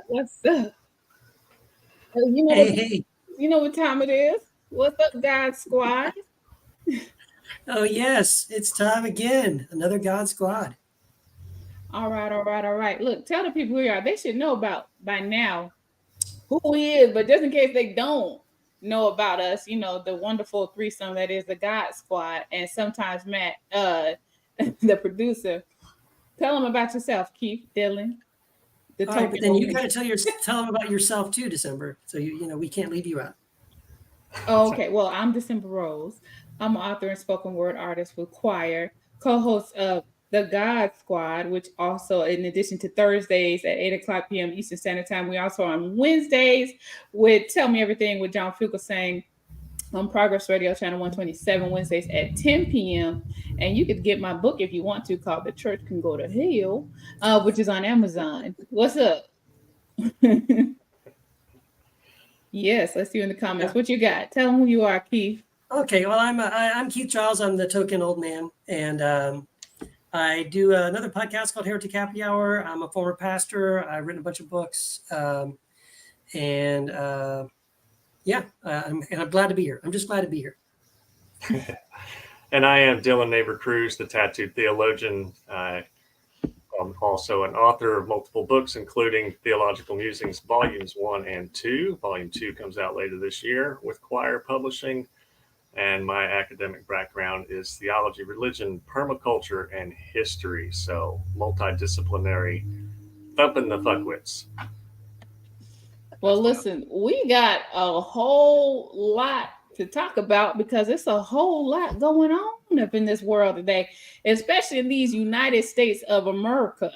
What's up? You know what? Hey, hey. You know what time it is? What's up, God Squad? Oh, yes, it's time again. Another God Squad. All right, all right, all right. Look, tell the people who you are. They should know about by now who we is, but just in case they don't know about us, the wonderful threesome that is the God Squad, and sometimes Matt, the producer. Tell them about yourself, Keith, Dylan, the All right, but token then old you man. got to tell them about yourself too, December. So we can't leave you out. Oh, okay. Well, I'm December Rose. I'm an author and spoken word artist with Choir, co-host of the God Squad, which also, in addition to Thursdays at 8 o'clock p.m. Eastern Standard Time, we also on Wednesdays with Tell Me Everything with John Fugelsang on Progress Radio Channel 127 Wednesdays at 10 p.m. And you could get my book if you want to, called The Church Can Go to Hell, which is on Amazon. What's up? Yes, let's see you in the comments. Yeah. What you got? Tell them who you are, Keith. Okay. Well, I'm Keith Charles. I'm the token old man, and I do another podcast called Heretic Happy Hour. I'm a former pastor. I've written a bunch of books, and yeah, and I'm glad to be here. I'm just glad to be here. And I am Dylan Neighbor Cruz, the tattooed theologian. I'm also an author of multiple books, including Theological Musings Volumes 1 and 2. Volume 2 comes out later this year with Choir Publishing. And my academic background is theology, religion, permaculture, and history. So multidisciplinary, thumping the fuckwits. Well, listen, we got a whole lot to talk about because it's a whole lot going on up in this world today, especially in these United States of America.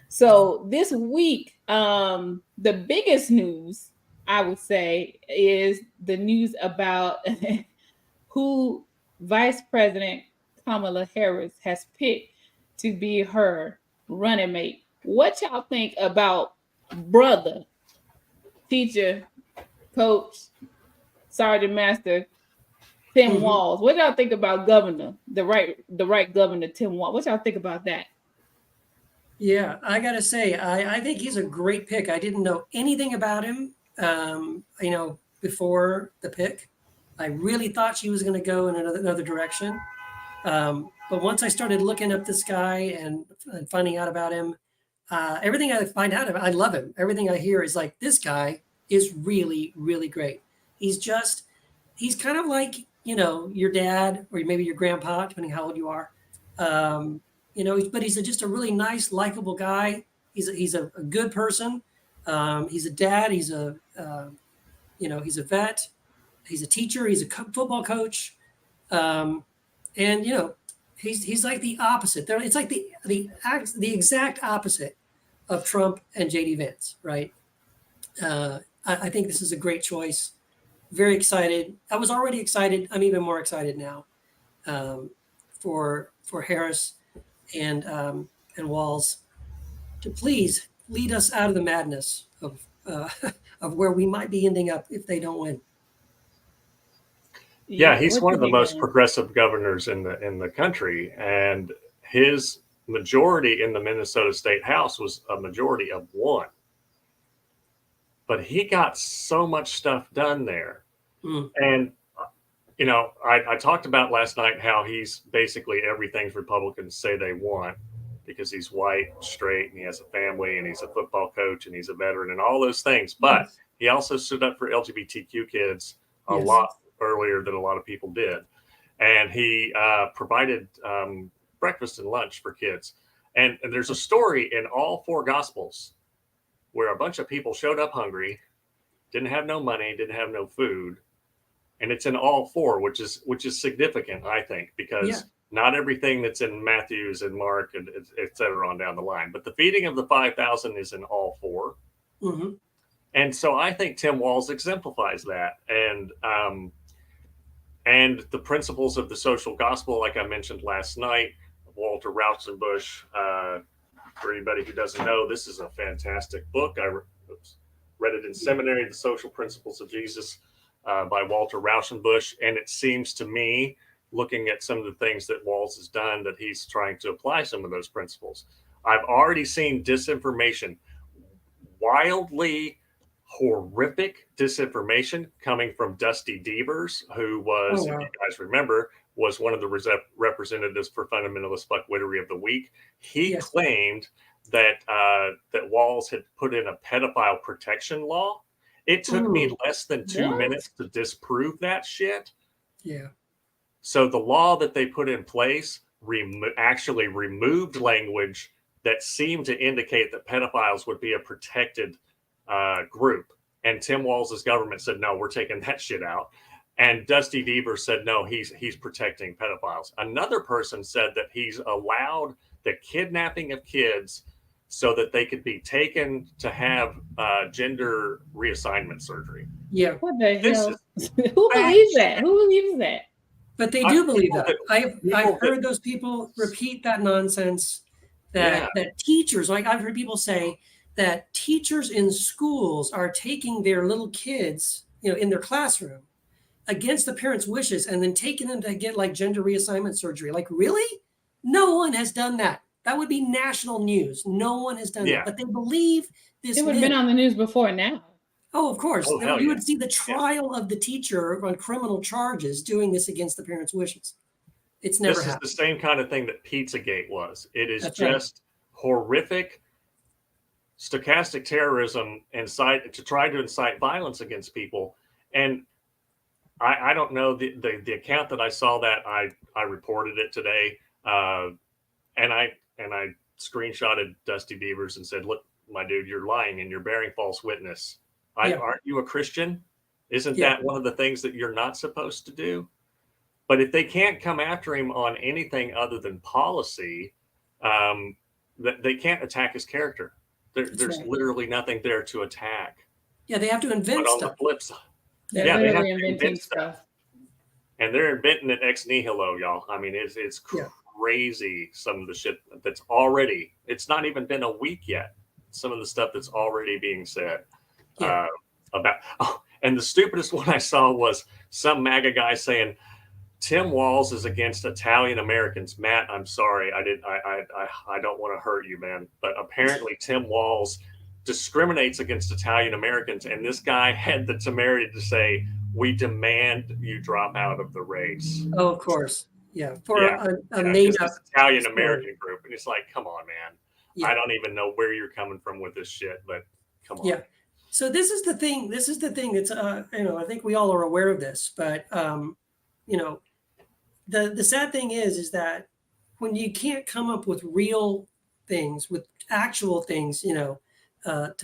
So this week, the biggest news I would say is the news about who Vice President Kamala Harris has picked to be her running mate. What y'all think about brother, teacher, coach, sergeant master Tim Hmm. Walls? What y'all think about governor, the right governor Tim Walls? What y'all think about that? Yeah, I gotta say, I think he's a great pick. I didn't know anything about him, before the pick. I really thought she was going to go in another direction. But once I started looking up this guy and finding out about him, everything I find out about, I love him. Everything I hear is like, this guy is really, really great. He's just, he's kind of like, your dad or maybe your grandpa, depending how old you are. Um, but he's just a really nice, likable guy. He's a good person. He's a dad. He's a vet. He's a teacher. He's a football coach. Um, and he's like the opposite. It's like the exact opposite of Trump and JD Vance, right? I think this is a great choice. Very excited. I was already excited. I'm even more excited now, um, for Harris and Walls to please lead us out of the madness of where we might be ending up if they don't win. Yeah, Yeah, he's what one you of the think, most Dylan? progressive governors in the country, and his majority in the Minnesota State House was a majority of one. But he got so much stuff done there, Mm. and I talked about last night how he's basically everything Republicans say they want because he's white, straight, and he has a family, and he's a football coach, and he's a veteran, and all those things. But Yes. he also stood up for LGBTQ kids a Yes. lot earlier than a lot of people did, and he provided breakfast and lunch for kids. And there's a story in all four Gospels where a bunch of people showed up hungry, didn't have no money, didn't have no food, and it's in all four, which is significant, I think, Yeah. because not everything that's in Matthew's and Mark and et cetera on down the line, but the feeding of the 5,000 is in all four, Hmm. and so I think Tim Walz exemplifies that, and the principles of the social gospel, like I mentioned last night, Walter Rauschenbusch. For anybody who doesn't know, this is a fantastic book. I read it in seminary, The Social Principles of Jesus by Walter Rauschenbusch. And it seems to me, looking at some of the things that Walls has done, that he's trying to apply some of those principles. I've already seen disinformation wildly horrific disinformation coming from Dusty Devers, who was, Oh, if wow. you guys remember, was one of the representatives for Fundamentalist Buckwittery of the Week. He Yes. claimed that that Walls had put in a pedophile protection law. It took me less than 2 What? minutes to disprove that shit. Yeah. So the law that they put in place actually removed language that seemed to indicate that pedophiles would be a protected group. And Tim Walz's government said, no, we're taking that shit out. And Dusty Devers said, no, he's protecting pedophiles. Another person said that he's allowed the kidnapping of kids so that they could be taken to have gender reassignment surgery. Yeah. What the This hell? is Who believes that? Who believes that? But they do believe people that. I've people heard those people repeat that nonsense that teachers, like I've heard people say that teachers in schools are taking their little kids, in their classroom against the parents' wishes and then taking them to get like gender reassignment surgery. Like, really? No one has done that. That would be national news. No one has done that. But they believe this. It would have been on the news before now. Oh, of course. Oh, hell You yeah. would see the trial of the teacher on criminal charges doing this against the parents' wishes. It's never happened. This is the same kind of thing that Pizzagate was. It is That's just horrific, stochastic terrorism to try to incite violence against people. And I don't know the account that I saw that I reported it today, and I screenshotted Dusty Devers and said, "Look, my dude, you're lying and you're bearing false witness. Aren't you a Christian? Isn't that one of the things that you're not supposed to do?" But if they can't come after him on anything other than policy, they can't attack his character. There's literally nothing there to attack. Yeah, they have to invent but on stuff. the flip side, They're they have literally to inventing invent stuff. And they're inventing it ex nihilo, y'all. I mean, it's crazy, some of the shit that's already, it's not even been a week yet. Some of the stuff that's already being said about, and the stupidest one I saw was some MAGA guy saying, Tim Walz is against Italian Americans. Matt, I'm sorry. I don't want to hurt you, man. But apparently Tim Walz discriminates against Italian Americans. And this guy had the temerity to say, we demand you drop out of the race. Oh, of course. Yeah. For a made up Italian American group. And it's like, come on, man. Yeah. I don't even know where you're coming from with this shit, but come on. Yeah. So this is the thing that's, I think we all are aware of this, but, the sad thing is that when you can't come up with real things, with actual things, to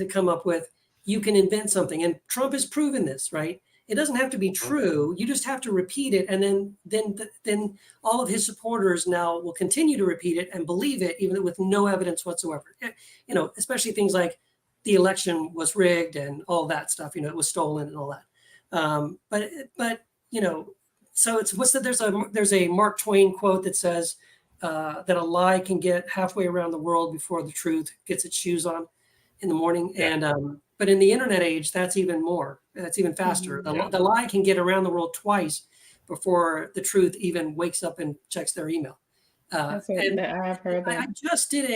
come up with, you can invent something. And Trump has proven this, right? It doesn't have to be true. You just have to repeat it. And then all of his supporters now will continue to repeat it and believe it, even with no evidence whatsoever. Especially things like the election was rigged and all that stuff, it was stolen and all that. But so there's a Mark Twain quote that says that a lie can get halfway around the world before the truth gets its shoes on in the morning. Yeah. And but in the internet age, that's even more. That's even faster. The lie can get around the world twice before the truth even wakes up and checks their email. And I've heard that. I just did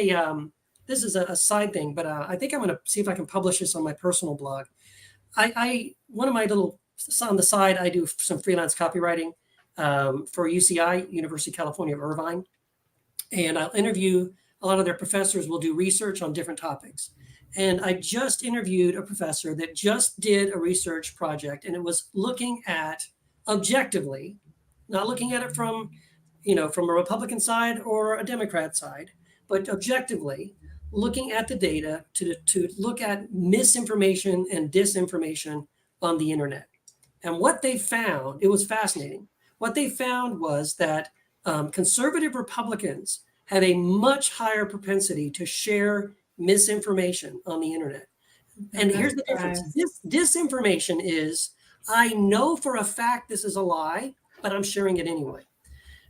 this is a side thing, but I think I'm going to see if I can publish this on my personal blog. One of my little, on the side, I do some freelance copywriting for UCI, University of California, Irvine. And I'll interview a lot of their professors, will do research on different topics. And I just interviewed a professor that just did a research project, and it was looking at objectively, not looking at it from a Republican side or a Democrat side, but objectively looking at the data to look at misinformation and disinformation on the internet. And what they found, it was fascinating. What they found was that conservative Republicans have a much higher propensity to share misinformation on the internet. And here's the difference. This disinformation is, I know for a fact this is a lie, but I'm sharing it anyway.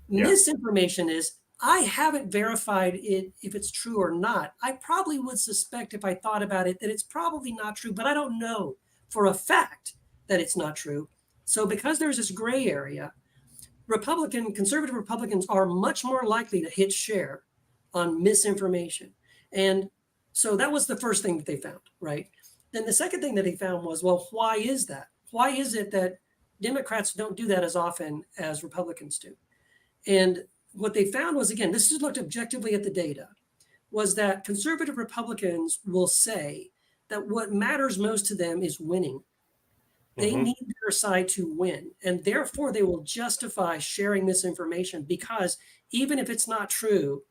Yeah. Misinformation is, I haven't verified it if it's true or not. I probably would suspect, if I thought about it, that it's probably not true, but I don't know for a fact that it's not true. So because there's this gray area, conservative Republicans are much more likely to hit share on misinformation. And So that was the first thing that they found, right? Then the second thing that he found was, well, why is that? Why is it that Democrats don't do that as often as Republicans do? And what they found was, again, this is looked objectively at the data, was that conservative Republicans will say that what matters most to them is winning. They need their side to win. And therefore, they will justify sharing misinformation because even if it's not true,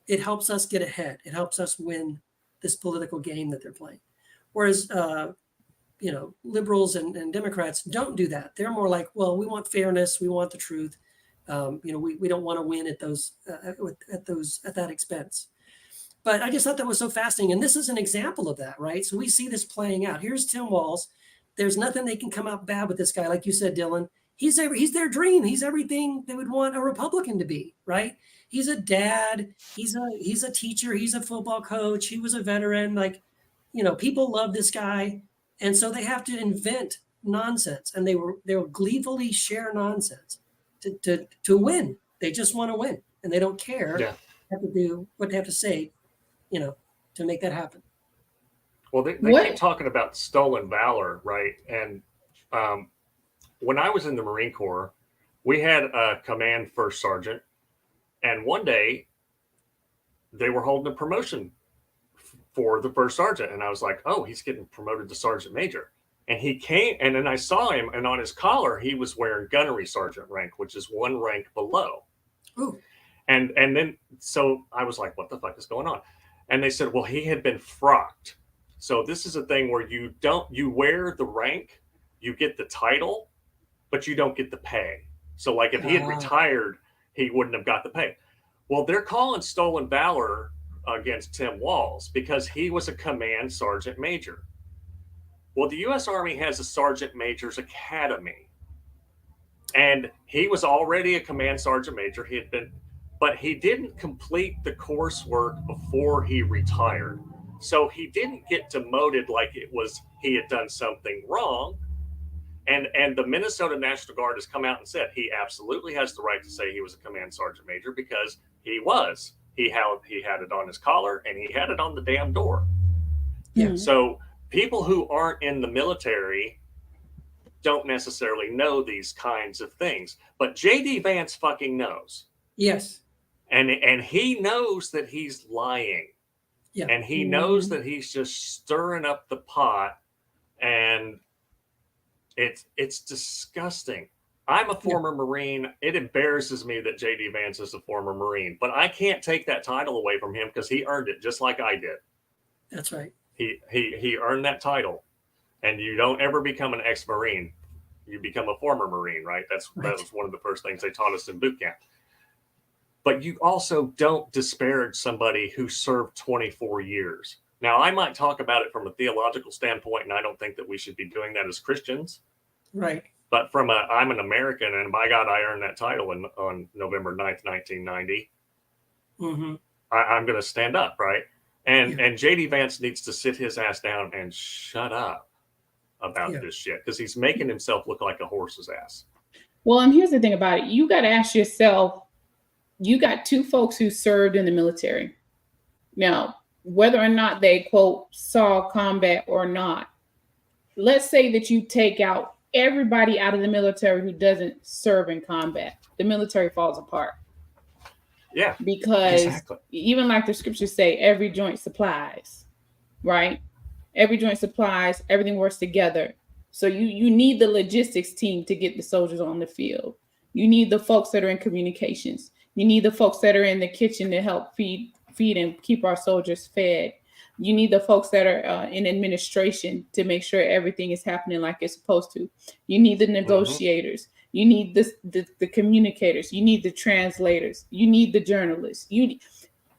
it helps us get ahead. It helps us win this political game that they're playing. Whereas, liberals and Democrats don't do that. They're more like, well, we want fairness. We want the truth. We don't want to win at that expense. But I just thought that was so fascinating. And this is an example of that, right? So we see this playing out. Here's Tim Walz. There's nothing they can come out bad with this guy. Like you said, Dylan, he's their dream. He's everything they would want a Republican to be, right? He's a dad. He's a teacher. He's a football coach. He was a veteran. Like, people love this guy. And so they have to invent nonsense. And they will gleefully share nonsense to win. They just want to win. And they don't care have to do what they have to say, to make that happen. Well, they keep talking about stolen valor, right? And when I was in the Marine Corps, we had a command first sergeant, and one day they were holding a promotion for the first sergeant, and I was like, "Oh, he's getting promoted to sergeant major." And he came, and then I saw him, and on his collar he was wearing gunnery sergeant rank, which is one rank below. Ooh. And then so I was like, "What the fuck is going on?" And they said, "Well, he had been frocked." So this is a thing where you wear the rank, you get the title, but you don't get the pay. So like if he had retired, he wouldn't have got the pay. Well, they're calling stolen valor against Tim Walz because he was a command sergeant major. Well, the U.S. Army has a sergeant major's academy, and he was already a command sergeant major. But he didn't complete the coursework before he retired. So he didn't get demoted like it was he had done something wrong. And the Minnesota National Guard has come out and said he absolutely has the right to say he was a command sergeant major because he was. He had it on his collar and he had it on the damn door. Yeah. So people who aren't in the military don't necessarily know these kinds of things. But J.D. Vance fucking knows. Yes. And he knows that he's lying. Yeah. And he knows that he's just stirring up the pot, and it's disgusting. I'm a former Marine. It embarrasses me that J.D. Vance is a former Marine, but I can't take that title away from him because he earned it just like I did. That's right. He earned that title, and you don't ever become an ex-Marine. You become a former Marine, right? That was one of the first things they taught us in boot camp. But you also don't disparage somebody who served 24 years. Now, I might talk about it from a theological standpoint, and I don't think that we should be doing that as Christians. Right. But I'm an American, and by God, I earned that title on November 9th, 1990. Mm-hmm. I'm going to stand up, right? And J.D. Vance needs to sit his ass down and shut up about this shit because he's making himself look like a horse's ass. Well, and here's the thing about it. You got to ask yourself, you got two folks who served in the military. Now, whether or not they, quote, saw combat or not, let's say that you take out everybody out of the military who doesn't serve in combat. The military falls apart. Yeah. Because even like the scriptures say, every joint supplies, right? Every joint supplies, everything works together. So you need the logistics team to get the soldiers on the field. You need the folks that are in communications. You need the folks that are in the kitchen to help feed and keep our soldiers fed. You need the folks that are in administration to make sure everything is happening like it's supposed to. You need the negotiators. You need the communicators. You need the translators. You need the journalists.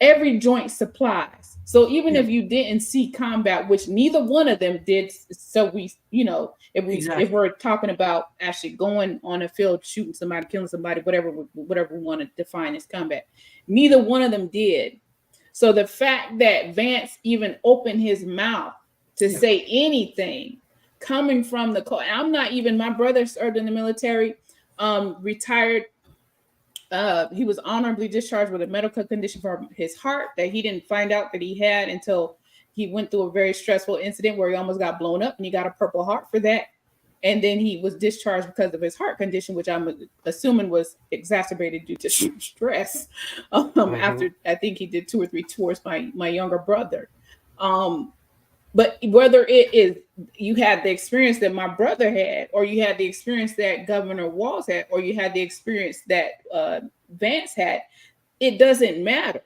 Every joint supplies. So even if you didn't see combat, which neither one of them did, so we, if we're talking about actually going on a field, shooting somebody, killing somebody, whatever we want to define as combat, neither one of them did. So the fact that Vance even opened his mouth to say anything coming from my brother served in the military, retired. He was honorably discharged with a medical condition for his heart that he didn't find out that he had until he went through a very stressful incident where he almost got blown up, and he got a Purple Heart for that. And then he was discharged because of his heart condition, which I'm assuming was exacerbated due to stress. After I think he did 2 or 3 tours, my younger brother. But whether it is you had the experience that my brother had, or you had the experience that Governor Walz had, or you had the experience that Vance had, it doesn't matter.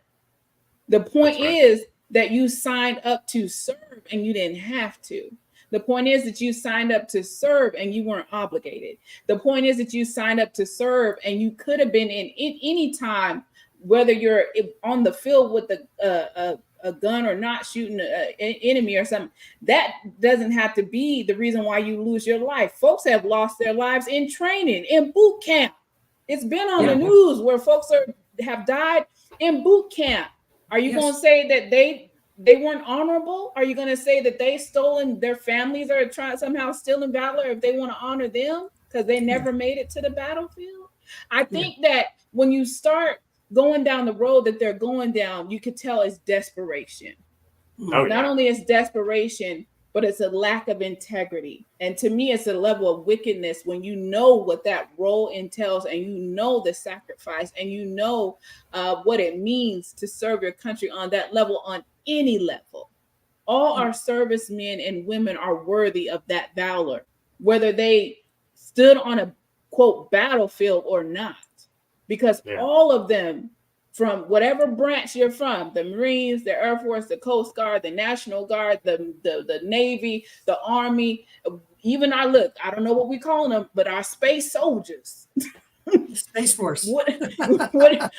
The point is that you signed up to serve and you didn't have to. The point is that you signed up to serve and you weren't obligated. The point is that you signed up to serve and you could have been in any time, whether you're on the field with a gun or not, shooting an enemy or something. That doesn't have to be the reason why you lose your life. Folks have lost their lives in training, in boot camp. It's been on the news where folks have died in boot camp. Are you going to say that they weren't honorable? Are you going to say that they stolen, their families are trying somehow stealing valor if they want to honor them because they never made it to the battlefield? I think that when you start going down the road that they're going down, you could tell it's desperation. Not only is desperation, but it's a lack of integrity. And to me, it's a level of wickedness when you know what that role entails, and you know the sacrifice, and you know what it means to serve your country on that level, on any level. All our servicemen and women are worthy of that valor, whether they stood on a, quote, battlefield or not. Because all of them, from whatever branch you're from, the Marines, the Air Force, the Coast Guard, the National Guard, the Navy, the Army, even I don't know what we call them, but our space soldiers. Space Force. I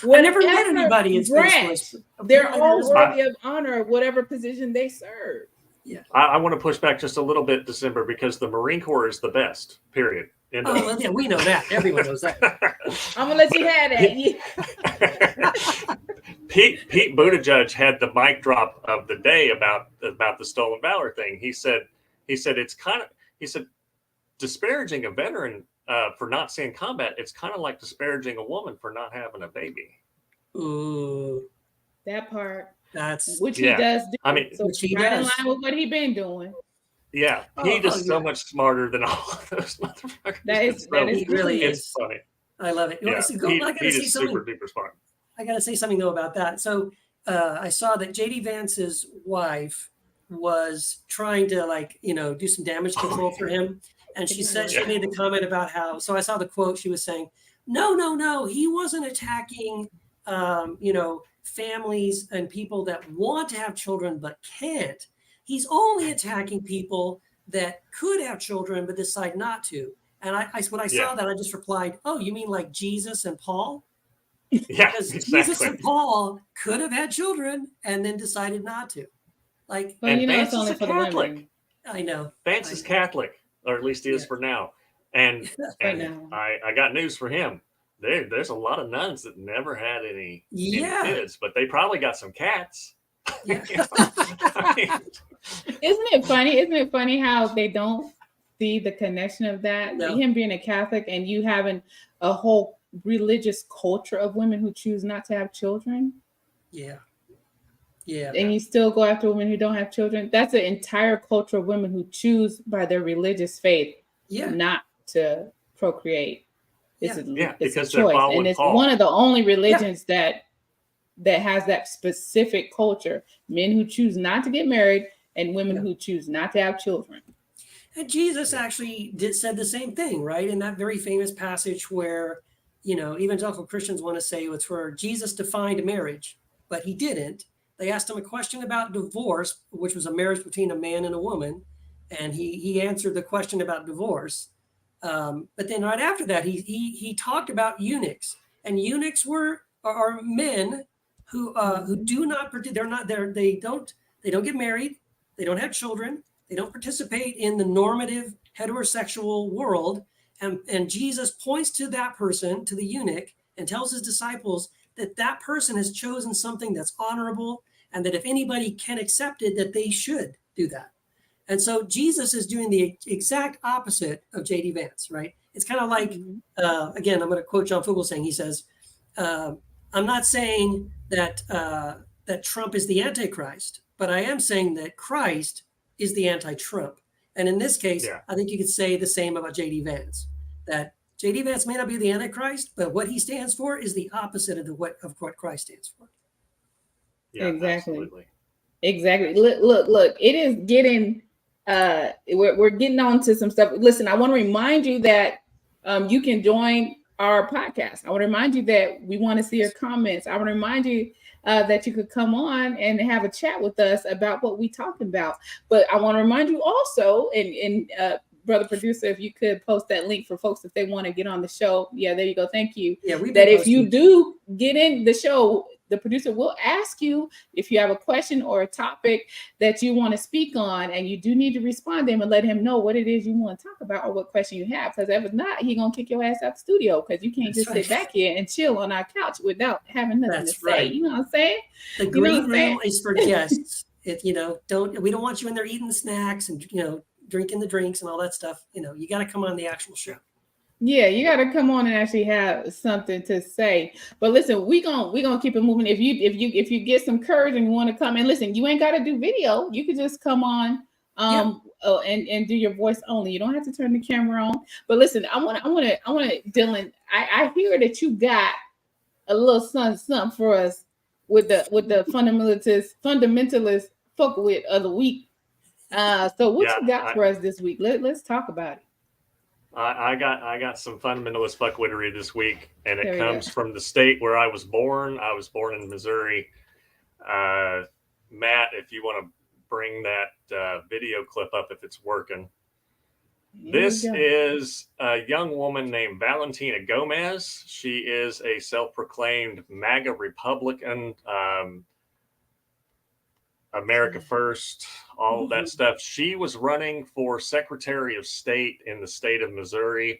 never met anybody in Space Force. They're all worthy of honor, whatever position they serve. Yeah. I want to push back just a little bit, December, because the Marine Corps is the best, period. Well, yeah, we know that. Everyone knows that. I'm gonna let you have that. Pete Buttigieg had the mic drop of the day about the stolen valor thing. He said it's kind of, disparaging a veteran for not seeing combat. It's kind of like disparaging a woman for not having a baby. Ooh, that part. That's which he does do. I mean, so he right in line with what he been doing. Yeah, Pete is so much smarter than all of those motherfuckers. That is really is funny. I love it. Yeah, Pete is super duper smart. I got to say something though about that. So I saw that JD Vance's wife was trying to do some damage control for him, and she said she made the comment about how. So I saw the quote. She was saying, "No, he wasn't attacking, families and people that want to have children but can't. He's only attacking people that could have children but decide not to." And when I saw that, I just replied, "Oh, you mean like Jesus and Paul?" Yeah, because exactly. Jesus and Paul could have had children and then decided not to. Well, it's only for Catholic. the women. I know. Vance is Catholic, or at least he is for now. And now. I got news for him. There's a lot of nuns that never had any kids, but they probably got some cats. Yeah. Isn't it funny how they don't see the connection of that? No. Him being a Catholic and you having a whole religious culture of women who choose not to have children. Yeah. And you still go after women who don't have children. That's an entire culture of women who choose by their religious faith not to procreate. It's because a choice, and it's Paul. one of the only religions that has that specific culture. Men who choose not to get married and women who choose not to have children. And Jesus actually said the same thing, right? In that very famous passage where, evangelical Christians want to say it's where Jesus defined marriage, but he didn't. They asked him a question about divorce, which was a marriage between a man and a woman, and he answered the question about divorce. But then right after that, he talked about eunuchs, and eunuchs are men who do not they don't get married, they don't have children, they don't participate in the normative heterosexual world, and Jesus points to that person, to the eunuch, and tells his disciples that person has chosen something that's honorable, and that if anybody can accept it, that they should do that. And so Jesus is doing the exact opposite of J.D. Vance, right? It's kind of like, again, I'm going to quote John Fugelsang. He says, I'm not saying that Trump is the Antichrist, but I am saying that Christ is the anti-Trump. And in this case, Yeah. I think you could say the same about J.D. Vance, that J.D. Vance may not be the Antichrist, but what he stands for is the opposite of what Christ stands for. Yeah, Exactly. absolutely. Exactly. Look. It is getting. We're getting on to some stuff. Listen, I want to remind you that you can join our podcast. I want to remind you that we want to see your comments. I want to remind you that you could come on and have a chat with us about what we're talking about. But I want to remind you also, and brother producer, if you could post that link for folks if they want to get on the show. Yeah, there you go. Thank you. Yeah, that if you do get in the show, the producer will ask you if you have a question or a topic that you want to speak on, and you do need to respond to him and let him know what it is you want to talk about or what question you have. Because if not, he's gonna kick your ass out the studio because you can't sit back here and chill on our couch without having nothing to say. You know what I'm saying? The green room is for guests. We don't want you in there eating snacks and drinking the drinks and all that stuff. You got to come on the actual show. Yeah, you got to come on and actually have something to say. But listen, we gonna keep it moving. If you get some courage and you want to come and listen, you ain't got to do video. You could just come on and do your voice only. You don't have to turn the camera on. But listen, I want to Dylan. I hear that you got a little something for us with the fundamentalist fuck with of the week. So what you got for us this week? Let's talk about it. I got some fundamentalist fuckwittery this week, and it comes from the state where I was born. I was born in Missouri. Matt, if you want to bring that video clip up, if it's working. This is a young woman named Valentina Gomez. She is a self-proclaimed MAGA Republican, America First, all of that stuff. She was running for Secretary of State in the state of Missouri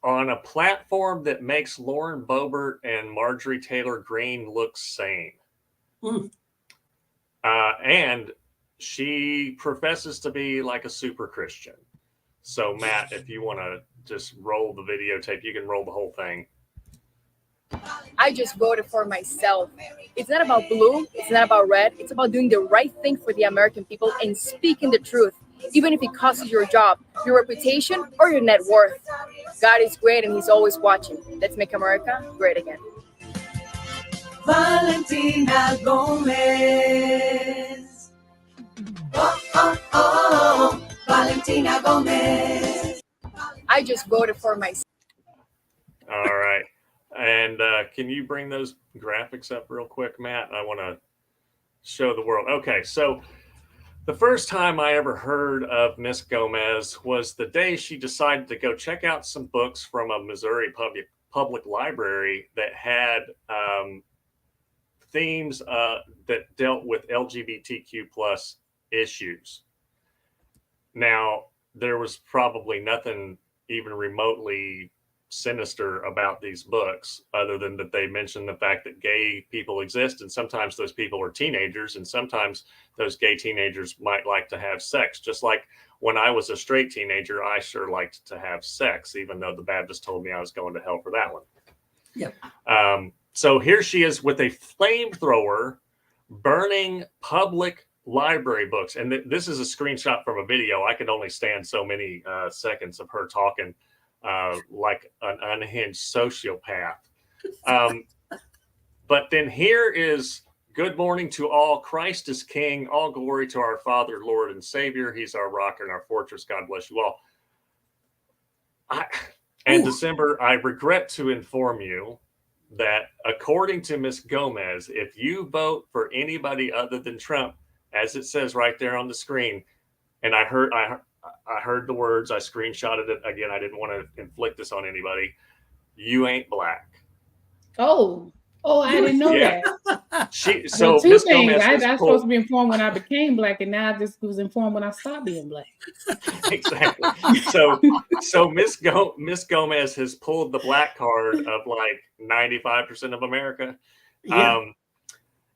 on a platform that makes Lauren Boebert and Marjorie Taylor Greene look sane. And she professes to be like a super Christian. So, Matt, if you want to just roll the videotape, you can roll the whole thing. I just voted for myself. It's not about blue. It's not about red. It's about doing the right thing for the American people and speaking the truth, even if it costs you your job, your reputation, or your net worth. God is great and he's always watching. Let's make America great again. Valentina Gomez. Oh, Valentina Gomez. I just voted for myself. All right. And can you bring those graphics up real quick, Matt? I want to show the world. Okay, so the first time I ever heard of Miss Gomez was the day she decided to go check out some books from a Missouri public library that had themes that dealt with LGBTQ plus issues. Now, there was probably nothing even remotely sinister about these books other than that they mention the fact that gay people exist, and sometimes those people are teenagers, and sometimes those gay teenagers might like to have sex. Just like when I was a straight teenager, I sure liked to have sex, even though the Baptist told me I was going to hell for that one. So here she is with a flamethrower burning public library books, and this is a screenshot from a video. I could only stand so many seconds of her talking like an unhinged sociopath. But then here is, good morning to all. Christ is King. All glory to our Father, Lord, and Savior. He's our rock and our fortress. God bless you all. December, I regret to inform you that according to Miss Gomez, if you vote for anybody other than Trump, as it says right there on the screen, and I heard the words, I screenshotted it. Again, I didn't want to inflict this on anybody. You ain't black. Oh, I didn't know that. So two Miss things. Gomez I was supposed to be informed when I became black, and now I just was informed when I stopped being black. Exactly. So Miss Gomez has pulled the black card of like 95% of America.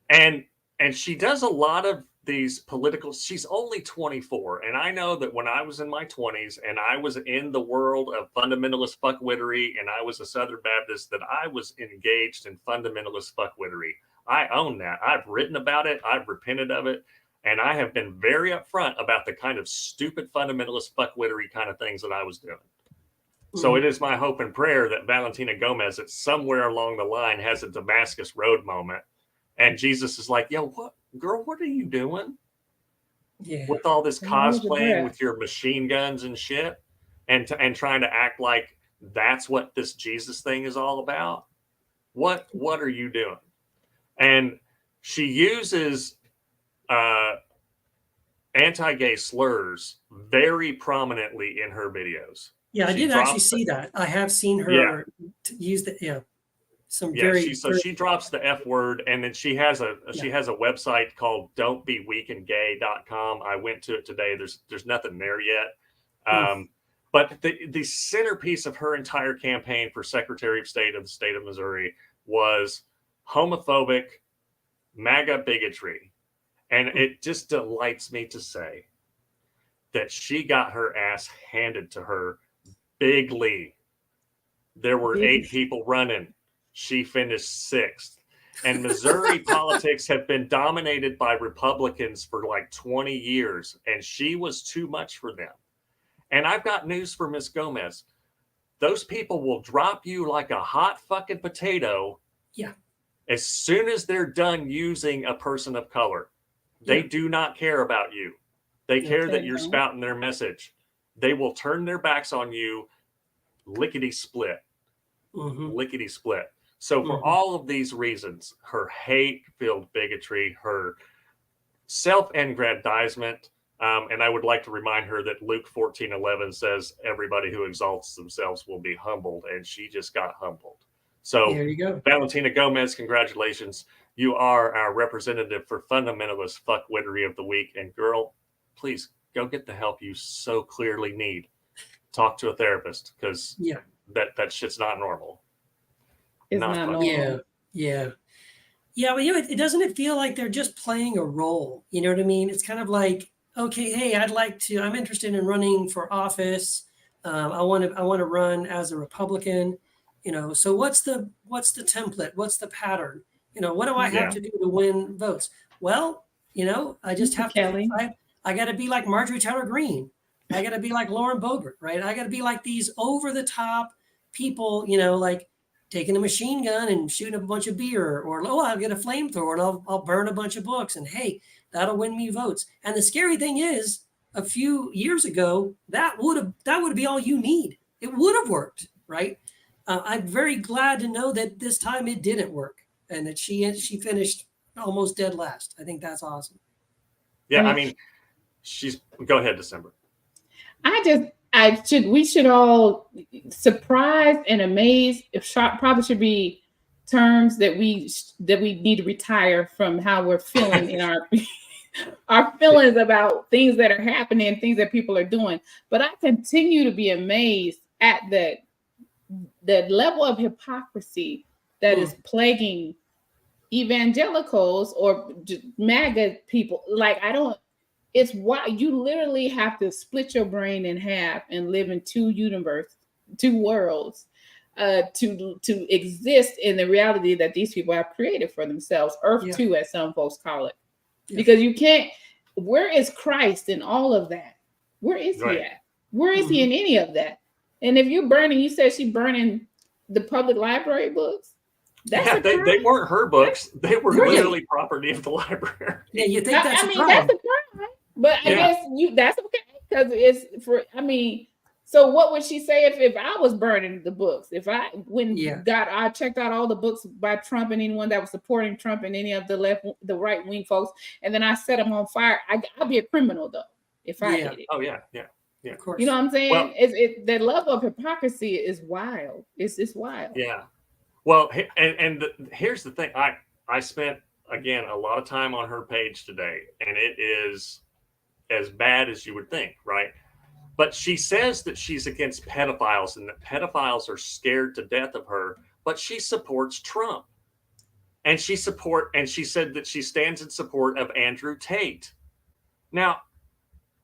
And she does a lot of these political. She's only 24, and I know that when I was in my 20s and I was in the world of fundamentalist fuckwittery and I was a Southern Baptist, that I was engaged in fundamentalist fuckwittery. I own that. I've written about it. I've repented of it. And I have been very upfront about the kind of stupid fundamentalist fuckwittery kind of things that I was doing. So it is my hope and prayer that Valentina Gomez, at somewhere along the line, has a Damascus Road moment. And Jesus is like, yo, what, girl, what are you doing? Yeah. With all this Hold your cosplaying breath. with your machine guns and shit, and trying to act like that's what this Jesus thing is all about. What are you doing? And she uses anti-gay slurs very prominently in her videos. Yeah, I She did actually drops see that. I have seen her use the some Yeah, very she drops the F word, and then she has a website called don'tbeweakandgay.com. I went to it today. There's nothing there yet. But the centerpiece of her entire campaign for Secretary of State of the state of Missouri was homophobic MAGA bigotry. And it just delights me to say that she got her ass handed to her bigly. There were 8 people running. She finished 6th. And Missouri politics have been dominated by Republicans for like 20 years, and she was too much for them. And I've got news for Miss Gomez. Those people will drop you like a hot fucking potato. Yeah. As soon as they're done using a person of color. They do not care about you. They care that you're spouting their message. They will turn their backs on you lickety split. Lickety split. So for all of these reasons, her hate-filled bigotry, her self-aggrandizement, and I would like to remind her that Luke 14:11 says everybody who exalts themselves will be humbled, and she just got humbled. So there you go. Valentina Gomez, congratulations. You are our representative for fundamentalist fuckwittery of the week. And girl, please go get the help you so clearly need. Talk to a therapist, because that shit's not normal. It's not normal. Yeah. Well, it doesn't feel like they're just playing a role. You know what I mean? It's kind of like, okay, hey, I'm interested in running for office. I want to run as a Republican. So what's the template? What's the pattern? What do I have to do to win votes? Well, I just have Kelly. I got to be like Marjorie Taylor Greene. I got to be like Lauren Boebert, right? I got to be like these over the top people, like taking a machine gun and shooting up a bunch of beer, or I'll get a flamethrower and I'll burn a bunch of books, and hey, that'll win me votes. And the scary thing is, a few years ago, that would be all you need. It would have worked, right? I'm very glad to know that this time it didn't work, and that she finished almost dead last. I think that's awesome. Yeah, I mean go ahead, December. We should all surprised and amazed. Probably should be terms that we need to retire from how we're feeling in our feelings about things that are happening, things that people are doing. But I continue to be amazed at the level of hypocrisy that is plaguing evangelicals or MAGA people. Like, it's why you literally have to split your brain in half and live in two worlds to exist in the reality that these people have created for themselves. Earth 2, as some folks call it. Because you can't, where is Christ in all of that? Where is he at? Where is he in any of that? And if you're burning, you said she's burning the public library books. They weren't her books. They were literally property of the library. Yeah, you think that's a crime. That's a crime. But I guess that's okay, because it's for, so what would she say if I was burning the books? If I I checked out all the books by Trump and anyone that was supporting Trump and any of the right wing folks, and then I set them on fire, I'd be a criminal though if I did it. Oh yeah. Of course. You know what I'm saying? Well, the level of hypocrisy is wild. It's wild. Yeah. Well, here's the thing. I spent again a lot of time on her page today, and it is as bad as you would think, right? But she says that she's against pedophiles and that pedophiles are scared to death of her, but she supports Trump. And she said that she stands in support of Andrew Tate. Now,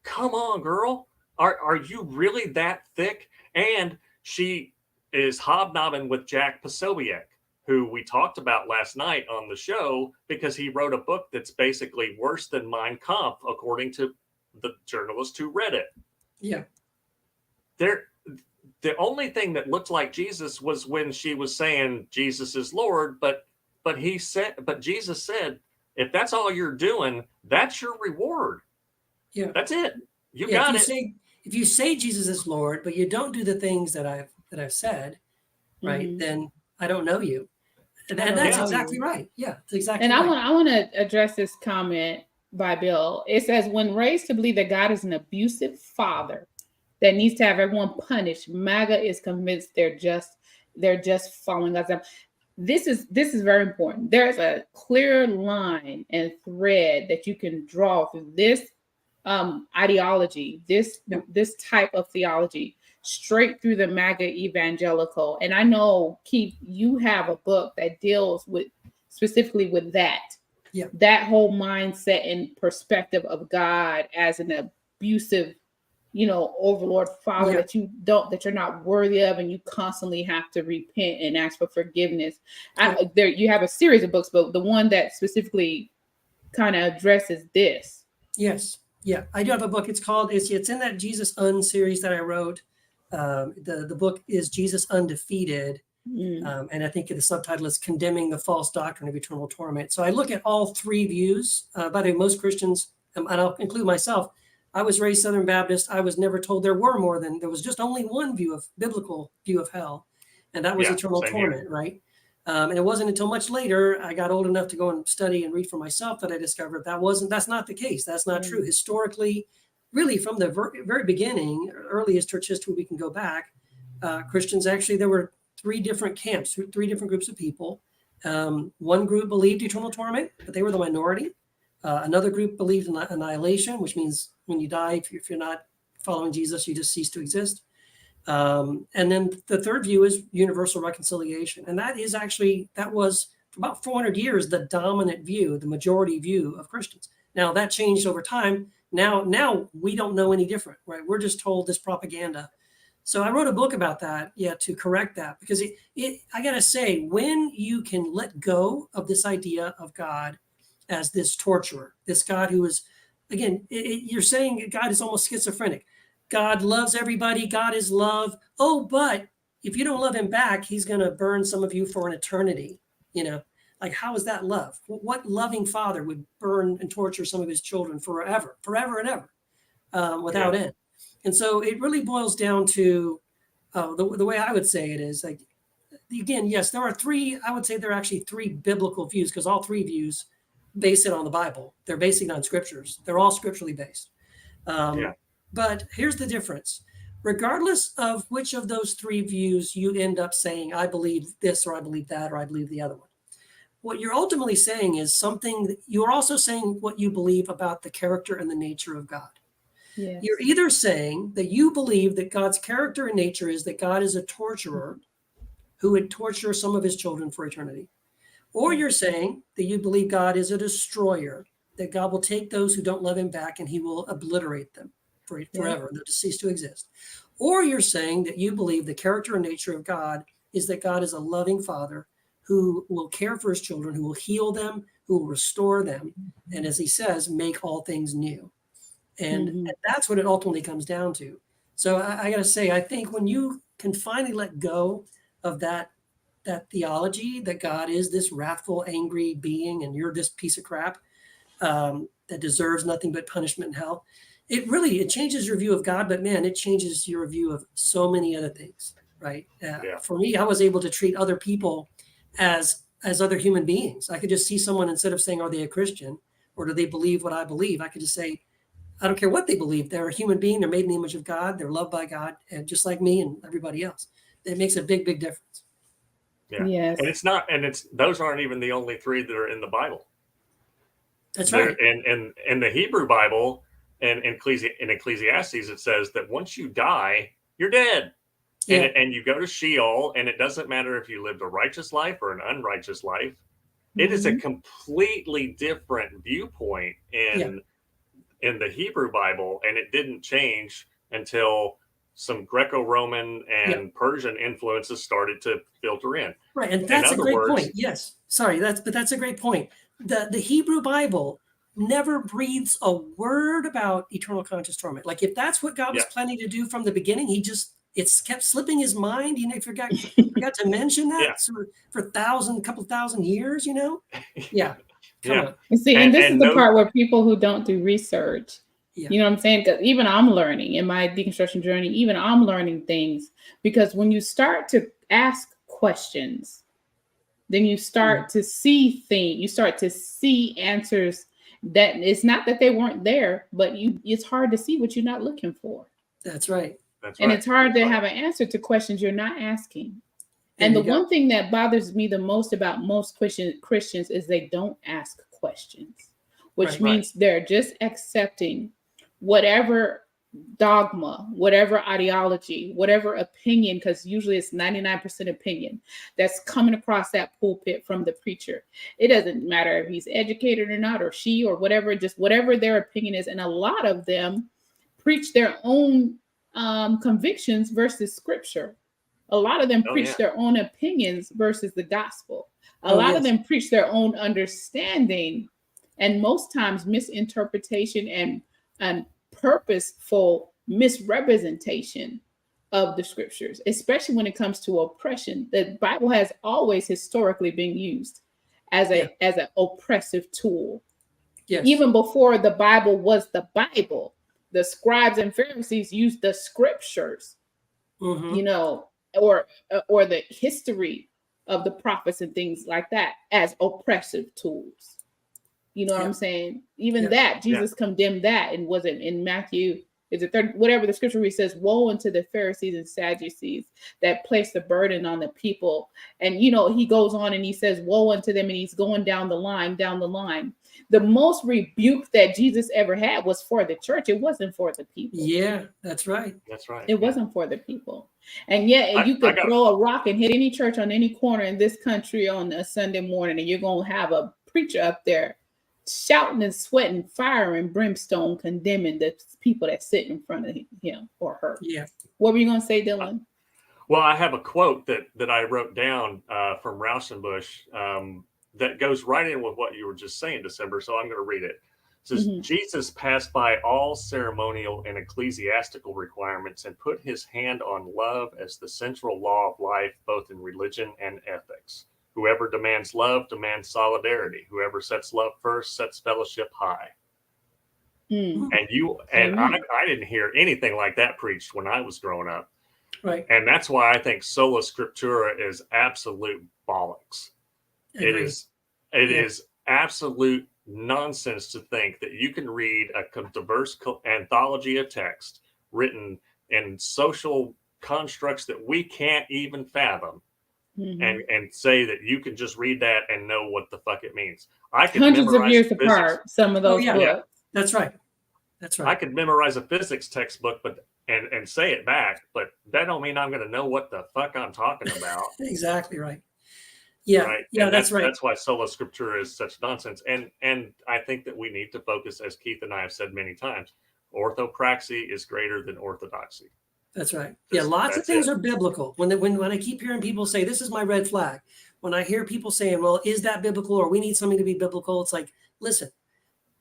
come on, girl. Are you really that thick? And she is hobnobbing with Jack Posobiec, who we talked about last night on the show, because he wrote a book that's basically worse than Mein Kampf, according to the journalist who read it. Yeah. The only thing that looked like Jesus was when she was saying Jesus is Lord, but Jesus said, if that's all you're doing, that's your reward. Yeah. That's it. You got it. If you say Jesus is Lord, but you don't do the things that I've said, right, then I don't know you. And that's exactly right. Yeah, it's exactly and right. I want to address this comment by Bill. It says, when raised to believe that God is an abusive father that needs to have everyone punished, MAGA is convinced they're just following God's. This is very important. There's a clear line and thread that you can draw through this ideology, this type of theology, straight through the MAGA evangelical. And I know, Keith, you have a book that deals with specifically with that. Yeah. That whole mindset and perspective of God as an abusive, overlord father that you're not worthy of, and you constantly have to repent and ask for forgiveness. You have a series of books, but the one that specifically kind of addresses this. Yes. Yeah, I do have a book. It's called, it's in that Jesus series that I wrote. The book is Jesus Undefeated. And I think the subtitle is Condemning the False Doctrine of Eternal Torment. So I look at all three views. By the way, most Christians, and I'll include myself, I was raised Southern Baptist. I was never told there was just only one biblical view of hell, and that was eternal torment, right? And it wasn't until much later I got old enough to go and study and read for myself that I discovered that's not the case. That's not true. Historically, really from the very beginning, earliest church history we can go back, Christians, actually, there were three different camps, three different groups of people. One group believed eternal torment, but they were the minority. Another group believed in annihilation, which means when you die, if you're not following Jesus, you just cease to exist. And then the third view is universal reconciliation. And that was for about 400 years, the dominant view, the majority view of Christians. Now that changed over time. Now we don't know any different, right? We're just told this propaganda. So I wrote a book about that, to correct that, because I got to say, when you can let go of this idea of God as this torturer, this God who is, again, you're saying God is almost schizophrenic. God loves everybody. God is love. Oh, but if you don't love him back, he's going to burn some of you for an eternity. Like, how is that love? What loving father would burn and torture some of his children forever and ever, without end? And so it really boils down to the way I would say it is, like, again, yes, there are I would say there are actually three biblical views, because all three views base it on the Bible. They're basing on scriptures. They're all scripturally based. But here's the difference. Regardless of which of those three views you end up saying, I believe this, or I believe that, or I believe the other one, what you're ultimately saying is you're also saying what you believe about the character and the nature of God. Yes. You're either saying that you believe that God's character and nature is that God is a torturer who would torture some of his children for eternity, or you're saying that you believe God is a destroyer, that God will take those who don't love him back and he will obliterate them forever, and they'll just cease to exist. Or you're saying that you believe the character and nature of God is that God is a loving father who will care for his children, who will heal them, who will restore them, and as he says, make all things new. And that's what it ultimately comes down to. So I got to say, I think when you can finally let go of that theology that God is this wrathful, angry being, and you're this piece of crap that deserves nothing but punishment and hell, it changes your view of God. But man, it changes your view of so many other things, right? For me, I was able to treat other people as other human beings. I could just see someone, instead of saying, are they a Christian or do they believe what I believe? I could just say, I don't care what they believe. They're a human being. They're made in the image of God. They're loved by God, and just like me and everybody else. It makes a big, big difference. Yeah. Yes. And those aren't even the only three that are in the Bible. That's right. And in the Hebrew Bible and in Ecclesiastes, it says that once you die, you're dead. Yeah. And you go to Sheol, and it doesn't matter if you lived a righteous life or an unrighteous life. It is a completely different viewpoint in the Hebrew Bible, and it didn't change until some Greco-Roman and Persian influences started to filter in. Right, and that's a other great words- point. Yes, sorry, that's a great point. The Hebrew Bible never breathes a word about eternal conscious torment. Like if that's what God was planning to do from the beginning, it's kept slipping his mind. You know, he forgot to mention that for a couple thousand years. You know, come on. You see, and this is the no- part where people who don't do research, Yeah. you know what I'm saying? Because even I'm learning in my deconstruction journey, even I'm learning things, because when you start to ask questions, then you start to see things, you start to see answers that it's not that they weren't there, but it's hard to see what you're not looking for. That's right. And it's hard to have an answer to questions you're not asking. And the one thing that bothers me the most about most Christians is they don't ask questions, which means they're just accepting whatever dogma, whatever ideology, whatever opinion, because usually it's 99% opinion that's coming across that pulpit from the preacher. It doesn't matter if he's educated or not, or she, or whatever, just whatever their opinion is. And a lot of them preach their own convictions versus scripture. A lot of them preach their own opinions versus the gospel. A lot of them preach their own understanding, and most times misinterpretation and purposeful misrepresentation of the scriptures, especially when it comes to oppression. The Bible has always historically been used as an oppressive tool. Yes. Even before the Bible was the Bible, the scribes and Pharisees used the scriptures, you know, or the history of the prophets and things like that as oppressive tools. You know what I'm saying? Even that, Jesus condemned that, and was it in Matthew? Is it whatever the scripture where he says, "Woe unto the Pharisees and Sadducees that place the burden on the people." And you know, he goes on and he says, "Woe unto them," and he's going down the line. The most rebuke that Jesus ever had was for the church. It wasn't for the people. Yeah, that's right. It wasn't for the people. And yet you could throw a rock and hit any church on any corner in this country on a Sunday morning, and you're going to have a preacher up there shouting and sweating fire and brimstone, condemning the people that sit in front of him or her. Yeah. What were you going to say, Dylan? Well, I have a quote that I wrote down from Rauschenbusch that goes right in with what you were just saying, December. So I'm going to read it. It says, Jesus passed by all ceremonial and ecclesiastical requirements and put his hand on love as the central law of life, both in religion and ethics. Whoever demands love demands solidarity. Whoever sets love first sets fellowship high. And I didn't hear anything like that preached when I was growing up. Right. And that's why I think sola scriptura is absolute bollocks. It is absolute nonsense to think that you can read a diverse anthology of text written in social constructs that we can't even fathom. And say that you can just read that and know what the fuck it means. I could hundreds of years apart, some of those books. Yeah. That's right. I could memorize a physics textbook, and say it back, but that don't mean I'm going to know what the fuck I'm talking about. Exactly right. Yeah. Right. Yeah, and that's right. That's why sola scriptura is such nonsense. And I think that we need to focus, as Keith and I have said many times, orthopraxy is greater than orthodoxy. That's right. Yeah, lots of things are biblical. When I keep hearing people say, this is my red flag, when I hear people saying, well, is that biblical, or we need something to be biblical? It's like, listen,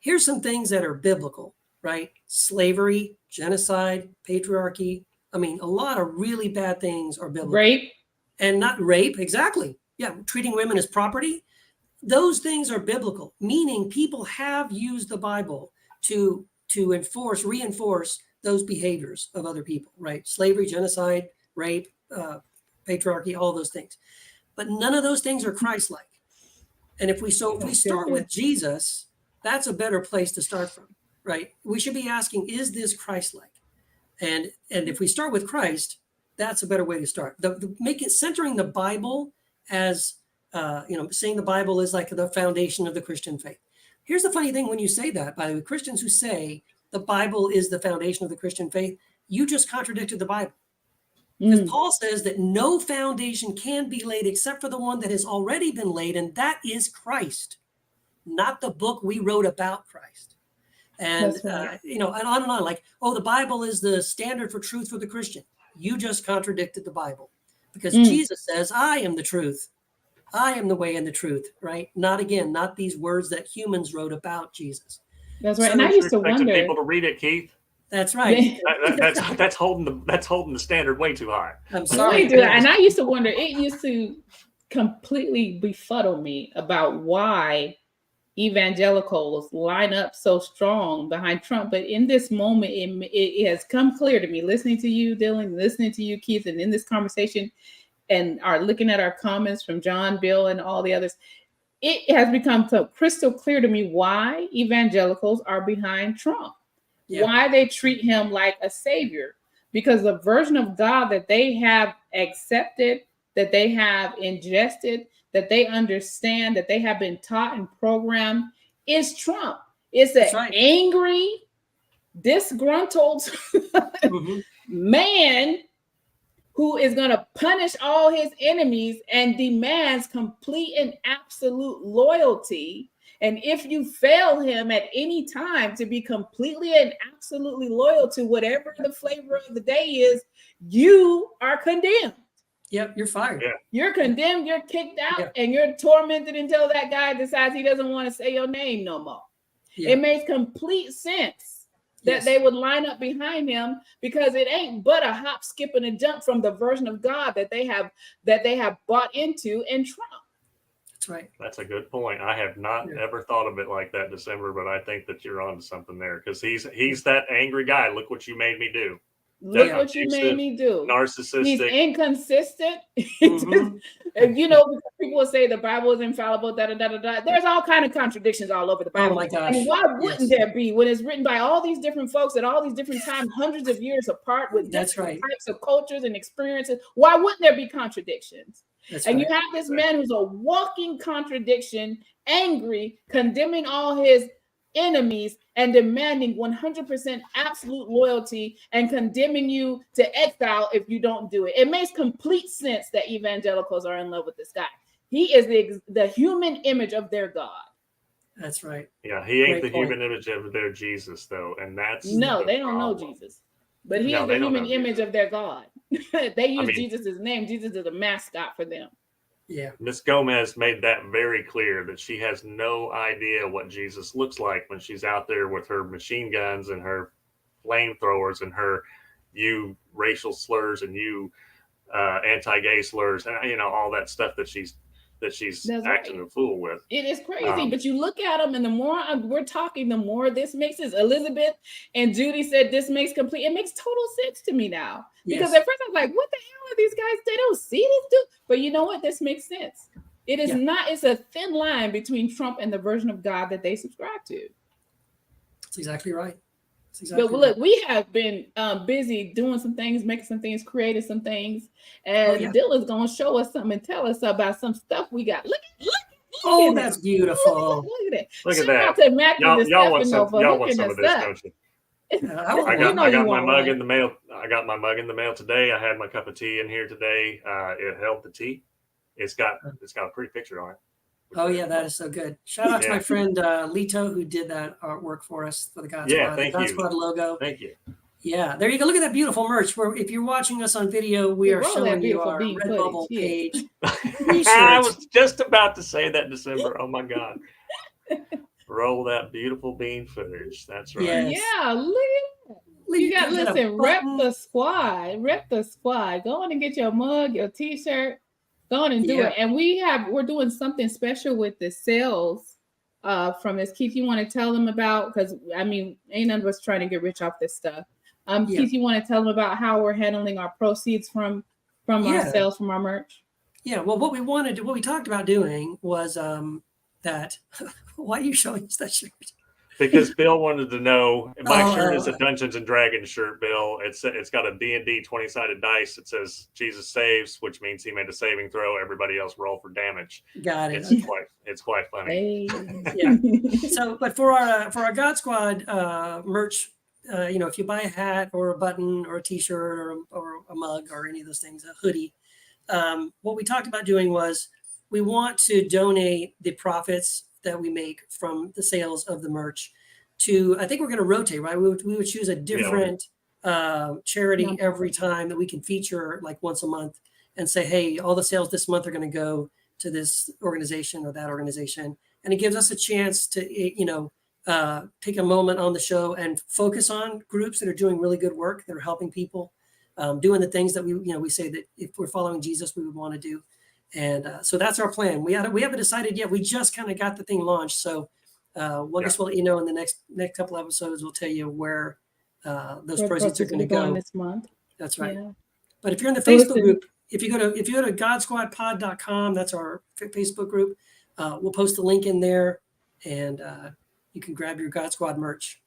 here's some things that are biblical, right? Slavery, genocide, patriarchy. I mean, a lot of really bad things are biblical. Rape. And not rape, exactly. Yeah, treating women as property. Those things are biblical, meaning people have used the Bible to reinforce those behaviors of other people, right? Slavery, genocide, rape, patriarchy, all those things. But none of those things are Christ-like. And if we start with Jesus, that's a better place to start from, right? We should be asking, is this Christ-like? And if we start with Christ, that's a better way to start. Centering the Bible as, saying the Bible is like the foundation of the Christian faith. Here's the funny thing when you say that, by the way, Christians who say the Bible is the foundation of the Christian faith, you just contradicted the Bible. Because Paul says that no foundation can be laid except for the one that has already been laid, and that is Christ, not the book we wrote about Christ. And, That's right. and on and on, like, oh, the Bible is the standard for truth for the Christian. You just contradicted the Bible, because Jesus says, I am the truth. I am the way and the truth, right? Not these words that humans wrote about Jesus. That's right. So And I used to Expecting wonder. people to read it, Keith. that's right. That's holding the standard way too high. I'm sorry. We do that. And I used to wonder, it used to completely befuddle me about why evangelicals line up so strong behind Trump. But in this moment, it has come clear to me, listening to you, Dylan, listening to you, Keith, and in this conversation, and are looking at our comments from John, Bill, and all the others, it has become so crystal clear to me why evangelicals are behind Trump. Yeah. Why they treat him like a savior, because the version of God that they have accepted, that they have ingested, that they understand, that they have been taught and programmed is Trump. It's an angry, disgruntled man who is going to punish all his enemies and demands complete and absolute loyalty. And if you fail him at any time to be completely and absolutely loyal to whatever the flavor of the day is, you are condemned. Yep, you're fired. Yeah. You're condemned, you're kicked out, and you're tormented until that guy decides he doesn't want to say your name no more. Yeah. It makes complete sense that they would line up behind him, because it ain't but a hop, skip, and a jump from the version of God that they have bought into in Trump. That's right. That's a good point. I have not ever thought of it like that, December, but I think that you're onto something there, because he's that angry guy. Look what you made me do. Look what you made me do. Narcissistic. He's inconsistent. And because people will say the Bible is infallible, There's all kind of contradictions all over the Bible. Oh my gosh. And why wouldn't there be, when it's written by all these different folks at all these different times, hundreds of years apart, with different types of cultures and experiences? Why wouldn't there be contradictions? You have this man who's a walking contradiction, angry, condemning all his enemies and demanding 100% absolute loyalty and condemning you to exile if you don't do it. It makes complete sense that evangelicals are in love with this guy. He is the human image of their God. That's right. Yeah, he ain't the human image of their Jesus, though, and that's they don't know Jesus, but he is the human image of their God. They use Jesus' name. Jesus is a mascot for them. Yeah. Miss Gomez made that very clear, that she has no idea what Jesus looks like when she's out there with her machine guns and her flamethrowers and her racial slurs and anti-gay slurs and all that stuff that she's acting a fool with. It is crazy, but you look at them, and the more we're talking, the more this makes sense. Elizabeth and Judy said this makes it makes total sense to me now. Because at first I was like, what the hell are these guys? They don't see this dude. But you know what? This makes sense. It is not, it's a thin line between Trump and the version of God that they subscribe to. That's exactly right. But look, we have been busy doing some things, making some things, creating some things. And Dylan's going to show us something and tell us about some stuff we got. Look oh, that's beautiful. Look at that. Look at Shout that. out to Matthew Y'all want some of this, don't you? I got my mug in the mail. I got my mug in the mail today. I had my cup of tea in here today. It held the tea. It's got a pretty picture on it. Oh yeah, that is so good. Shout out to my friend Lito, who did that artwork for us for the God Squad. Thank you. God Squad logo. Thank you. Yeah, there you go. Look at that beautiful merch. If you're watching us on video, we are showing you our Redbubble page. I was just about to say that, December. Oh my God. Roll that beautiful bean footage. That's right. Yes. Yeah, look. You got, listen, rep the squad. Go on and get your mug, your t-shirt. Go on and do it. And we're doing something special with the sales from this. Keith, you want to tell them about, because ain't none of us trying to get rich off this stuff. Keith, you want to tell them about how we're handling our proceeds from our sales, from our merch? Yeah. Well, what we talked about doing was that. Why are you showing us that shirt? Because Bill wanted to know. My shirt is a Dungeons and Dragons shirt, Bill. It's got a D&D 20-sided dice. It says Jesus saves, which means he made a saving throw. Everybody else roll for damage. Got it. It's quite funny. Yeah. So, but for our God Squad merch, if you buy a hat or a button or a t-shirt or a mug or any of those things, a hoodie, what we talked about doing was we want to donate the profits that we make from the sales of the merch I think we're going to rotate, right? We would choose a different charity every time that we can feature, like once a month, and say, hey, all the sales this month are going to go to this organization or that organization. And it gives us a chance to, take a moment on the show and focus on groups that are doing really good work, that are helping people, doing the things that we say that if we're following Jesus, we would want to do. And so that's our plan. We haven't decided yet. We just kind of got the thing launched. So we'll let you know in the next couple episodes. We'll tell you where those proceeds are going to go this month. That's right. Yeah. But if you're in the Facebook group, if you go to godsquadpod.com, that's our Facebook group. We'll post the link in there, and you can grab your God Squad merch.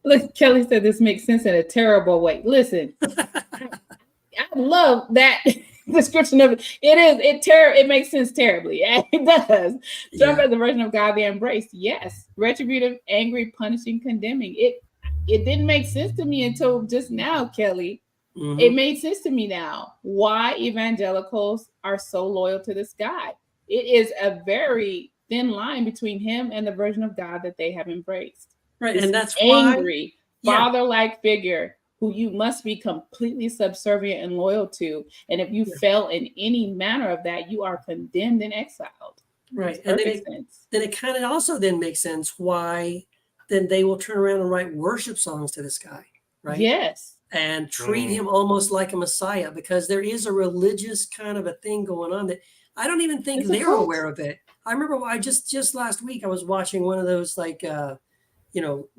Look, Kelly said this makes sense in a terrible way. Listen, I love that description of it. It makes sense terribly. It does. Trump as a version of God they embraced. Yes. Retributive, angry, punishing, condemning. It didn't make sense to me until just now, Kelly. Mm-hmm. It made sense to me now why evangelicals are so loyal to this guy. It is a very thin line between him and the version of God that they have embraced. Right. And that's angry, father-like figure who you must be completely subservient and loyal to. And if you fail in any manner of that, you are condemned and exiled. Right. And then it kind of also then makes sense why then they will turn around and write worship songs to this guy. Right. Yes. And treat him almost like a Messiah, because there is a religious kind of a thing going on that I don't even think they're aware of it. I remember I just last week I was watching one of those like where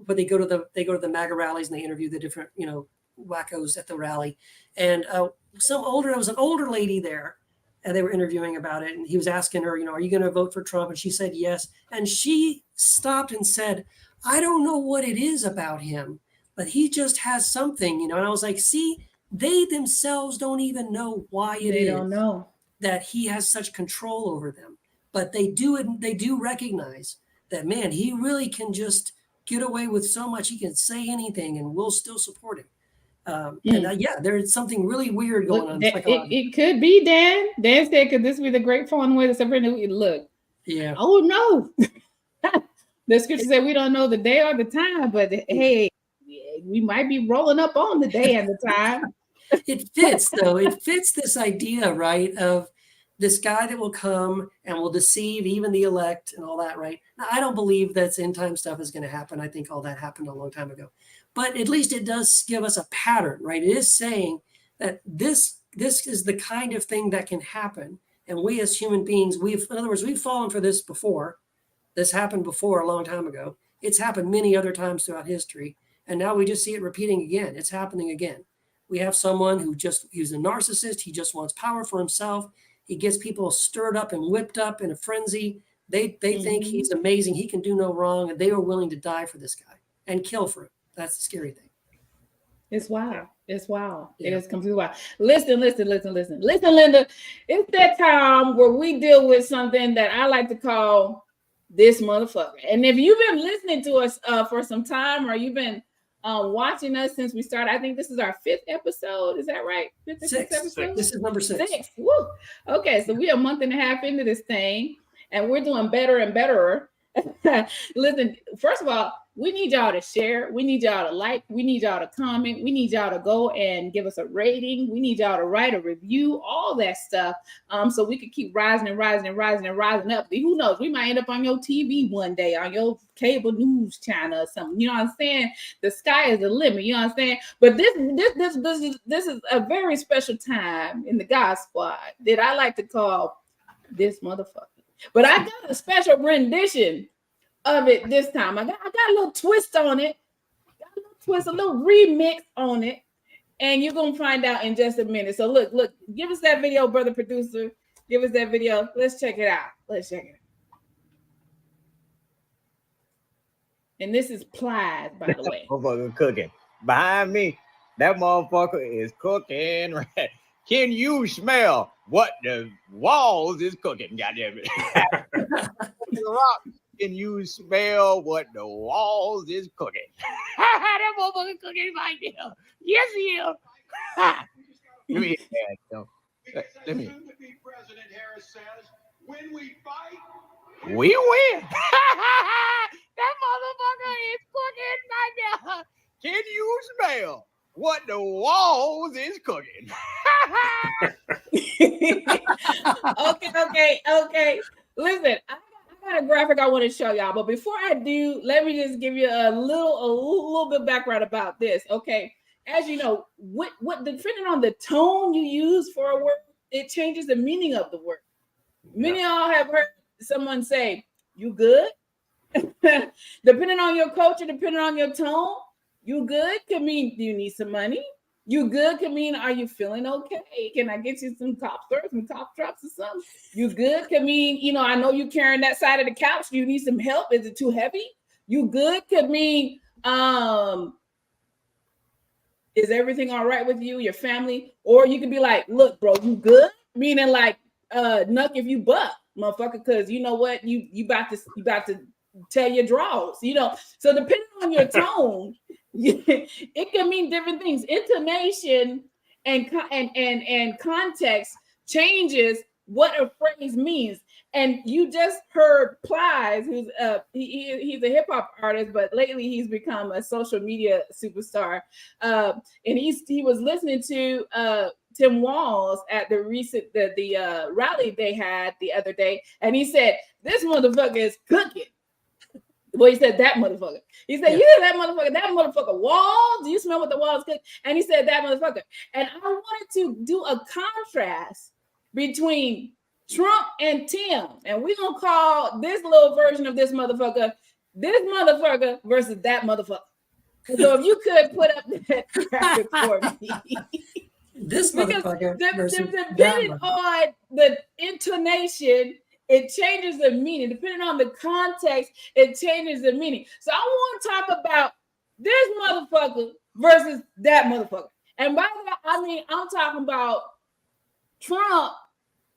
they go to the MAGA rallies and they interview the different wackos at the rally, and there was an older lady there, and they were interviewing about it, and he was asking her, are you going to vote for Trump? And she said yes, and she stopped and said, I don't know what it is about him, but he just has something, And I was like, see, they themselves don't even know why they don't know that he has such control over them, but they do recognize that, man, he really can just get away with so much. He can say anything and we'll still support him. And there's something really weird going on. It could be Dan. Dan said, could this be the great falling away? Look, yeah. Oh, no. The scripture said we don't know the day or the time, but hey, we might be rolling up on the day and the time. It fits, though. It fits this idea, right, of this guy that will come and will deceive even the elect and all that, right? Now, I don't believe that end time stuff is going to happen. I think all that happened a long time ago. But at least it does give us a pattern, right? It is saying that this is the kind of thing that can happen. And we as human beings, we've fallen for this before. This happened before a long time ago. It's happened many other times throughout history. And now we just see it repeating again. It's happening again. We have someone he's a narcissist. He just wants power for himself. He gets people stirred up and whipped up in a frenzy. They think he's amazing. He can do no wrong. And they are willing to die for this guy and kill for him. That's the scary thing. It's wild. It's wild. Yeah. It is completely wild. Listen, Linda. It's that time where we deal with something that I like to call this motherfucker. And if you've been listening to us for some time, or you've been watching us since we started, I think this is our 5th episode. Is that right? 5th episode? This is number 6. Woo. Okay, so we're a month and a half into this thing, and we're doing better and better. Listen, first of all, we need y'all to share. We need y'all to like. We need y'all to comment. We need y'all to go and give us a rating. We need y'all to write a review, all that stuff, so we can keep rising and rising and rising and rising up. Who knows? We might end up on your TV one day, on your cable news channel or something. You know what I'm saying? The sky is the limit. You know what I'm saying? But this is a very special time in the God Squad that I like to call this motherfucker. But I got a special rendition of it this time. I got a little twist on it. A little remix on it. And you're going to find out in just a minute. So look, give us that video, brother producer. Give us that video. Let's check it out. And this is Plies, by the way. Motherfucker cooking. Behind me, that motherfucker is cooking. Can you smell what the walls is cooking? Goddamn it. Can you smell what the walls is cooking? That motherfucker cooking right there. Yes, he is. Let me hit that. Let me. President Harris says, when we fight, We win. That motherfucker is cooking right now. Can you smell what the walls is cooking? Okay. Listen, I got a graphic I want to show y'all, but before I do, let me just give you a little bit background about this. Okay, as you know, what depending on the tone you use for a word, it changes the meaning of the word. Many of y'all have heard someone say, "You good?" Depending on your culture, depending on your tone, "You good" could mean, "Do you need some money?" "You good" could mean, "Are you feeling okay? Can I get you some cough syrup, some cough drops or something?" "You good" could mean, "I know you're carrying that side of the couch. Do you need some help? Is it too heavy?" "You good" could mean, "Is everything all right with you, your family?" Or you could be like, "Look, bro, you good?" Meaning like, "Nuck if you buck, motherfucker, because you know what, you about to tell your draws, So depending on your tone, it can mean different things. Intonation and context changes what a phrase means. And you just heard Plies, who's he's a hip hop artist, but lately he's become a social media superstar. And he was listening to Tim Walz at the recent the rally they had the other day, and he said, "This motherfucker is cooking." Well, he said that motherfucker. He said, "You hear that motherfucker? That motherfucker Walz. Do you smell what the Walz cook?" And he said that motherfucker. And I wanted to do a contrast between Trump and Tim, and we're gonna call this little version of this motherfucker versus that motherfucker. So if you could put up that graphic for me. This motherfucker versus depending on the intonation, it changes the meaning. Depending on the context, it changes the meaning. So I want to talk about this motherfucker versus that motherfucker. And by that, I mean, I'm talking about Trump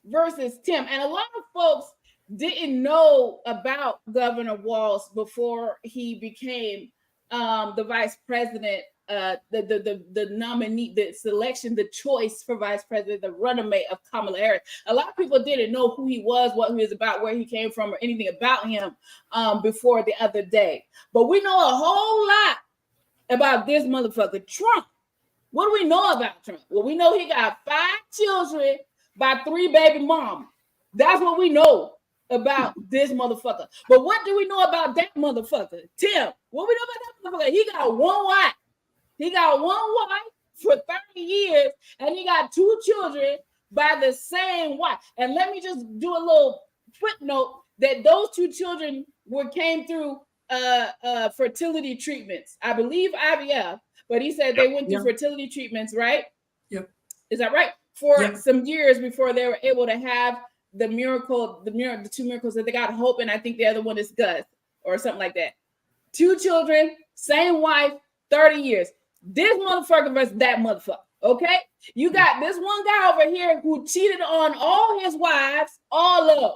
versus Tim. And a lot of folks didn't know about Governor Walz before he became the vice president, the nominee, the selection, the choice for vice president, the runaway of Kamala Harris. A lot of people didn't know who he was, what he was about, where he came from, or anything about him before the other day. But we know a whole lot about this motherfucker, Trump. What do we know about Trump? Well, we know he got 5 children by 3 baby mamas. That's what we know about this motherfucker. But what do we know about that motherfucker, Tim? What we know about that motherfucker? He got 1 wife. He got 1 wife for 30 years, and he got 2 children by the same wife. And let me just do a little footnote that those 2 children came through fertility treatments. I believe IVF, but he said they went through fertility treatments, right? Yep. Is that right? For some years before they were able to have the 2 miracles that they got, Hope, and I think the other one is Gus or something like that. 2 children, same wife, 30 years. This motherfucker versus that motherfucker. Okay, you got this one guy over here who cheated on all his wives, all of them.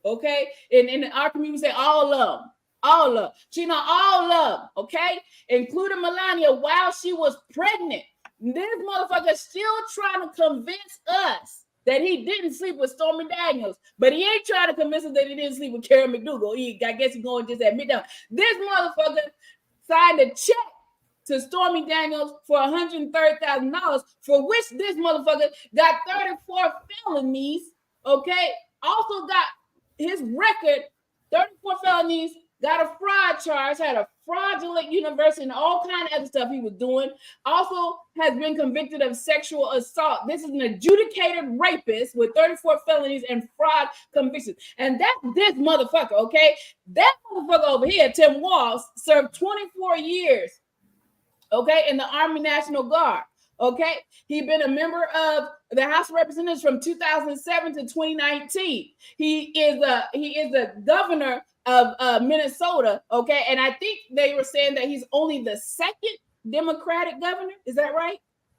Okay, in our community, say all of them, cheating on all of them. Okay, including Melania while she was pregnant. This motherfucker still trying to convince us that he didn't sleep with Stormy Daniels, but he ain't trying to convince us that he didn't sleep with Karen McDougal. I guess he's going to just admit that. This motherfucker signed a check to Stormy Daniels for $130,000, for which this motherfucker got 34 felonies. Okay, also got his record, 34 felonies, got a fraud charge, had a fraudulent university and all kind of other stuff he was doing. Also has been convicted of sexual assault. This is an adjudicated rapist with 34 felonies and fraud convictions. And that's this motherfucker, okay? That motherfucker over here, Tim Walz, served 24 years, okay, in the Army National Guard. Okay, he'd been a member of the House of Representatives from 2007 to 2019. He is the governor of Minnesota. Okay, and I think they were saying that he's only the 2nd Democratic governor. Is that right?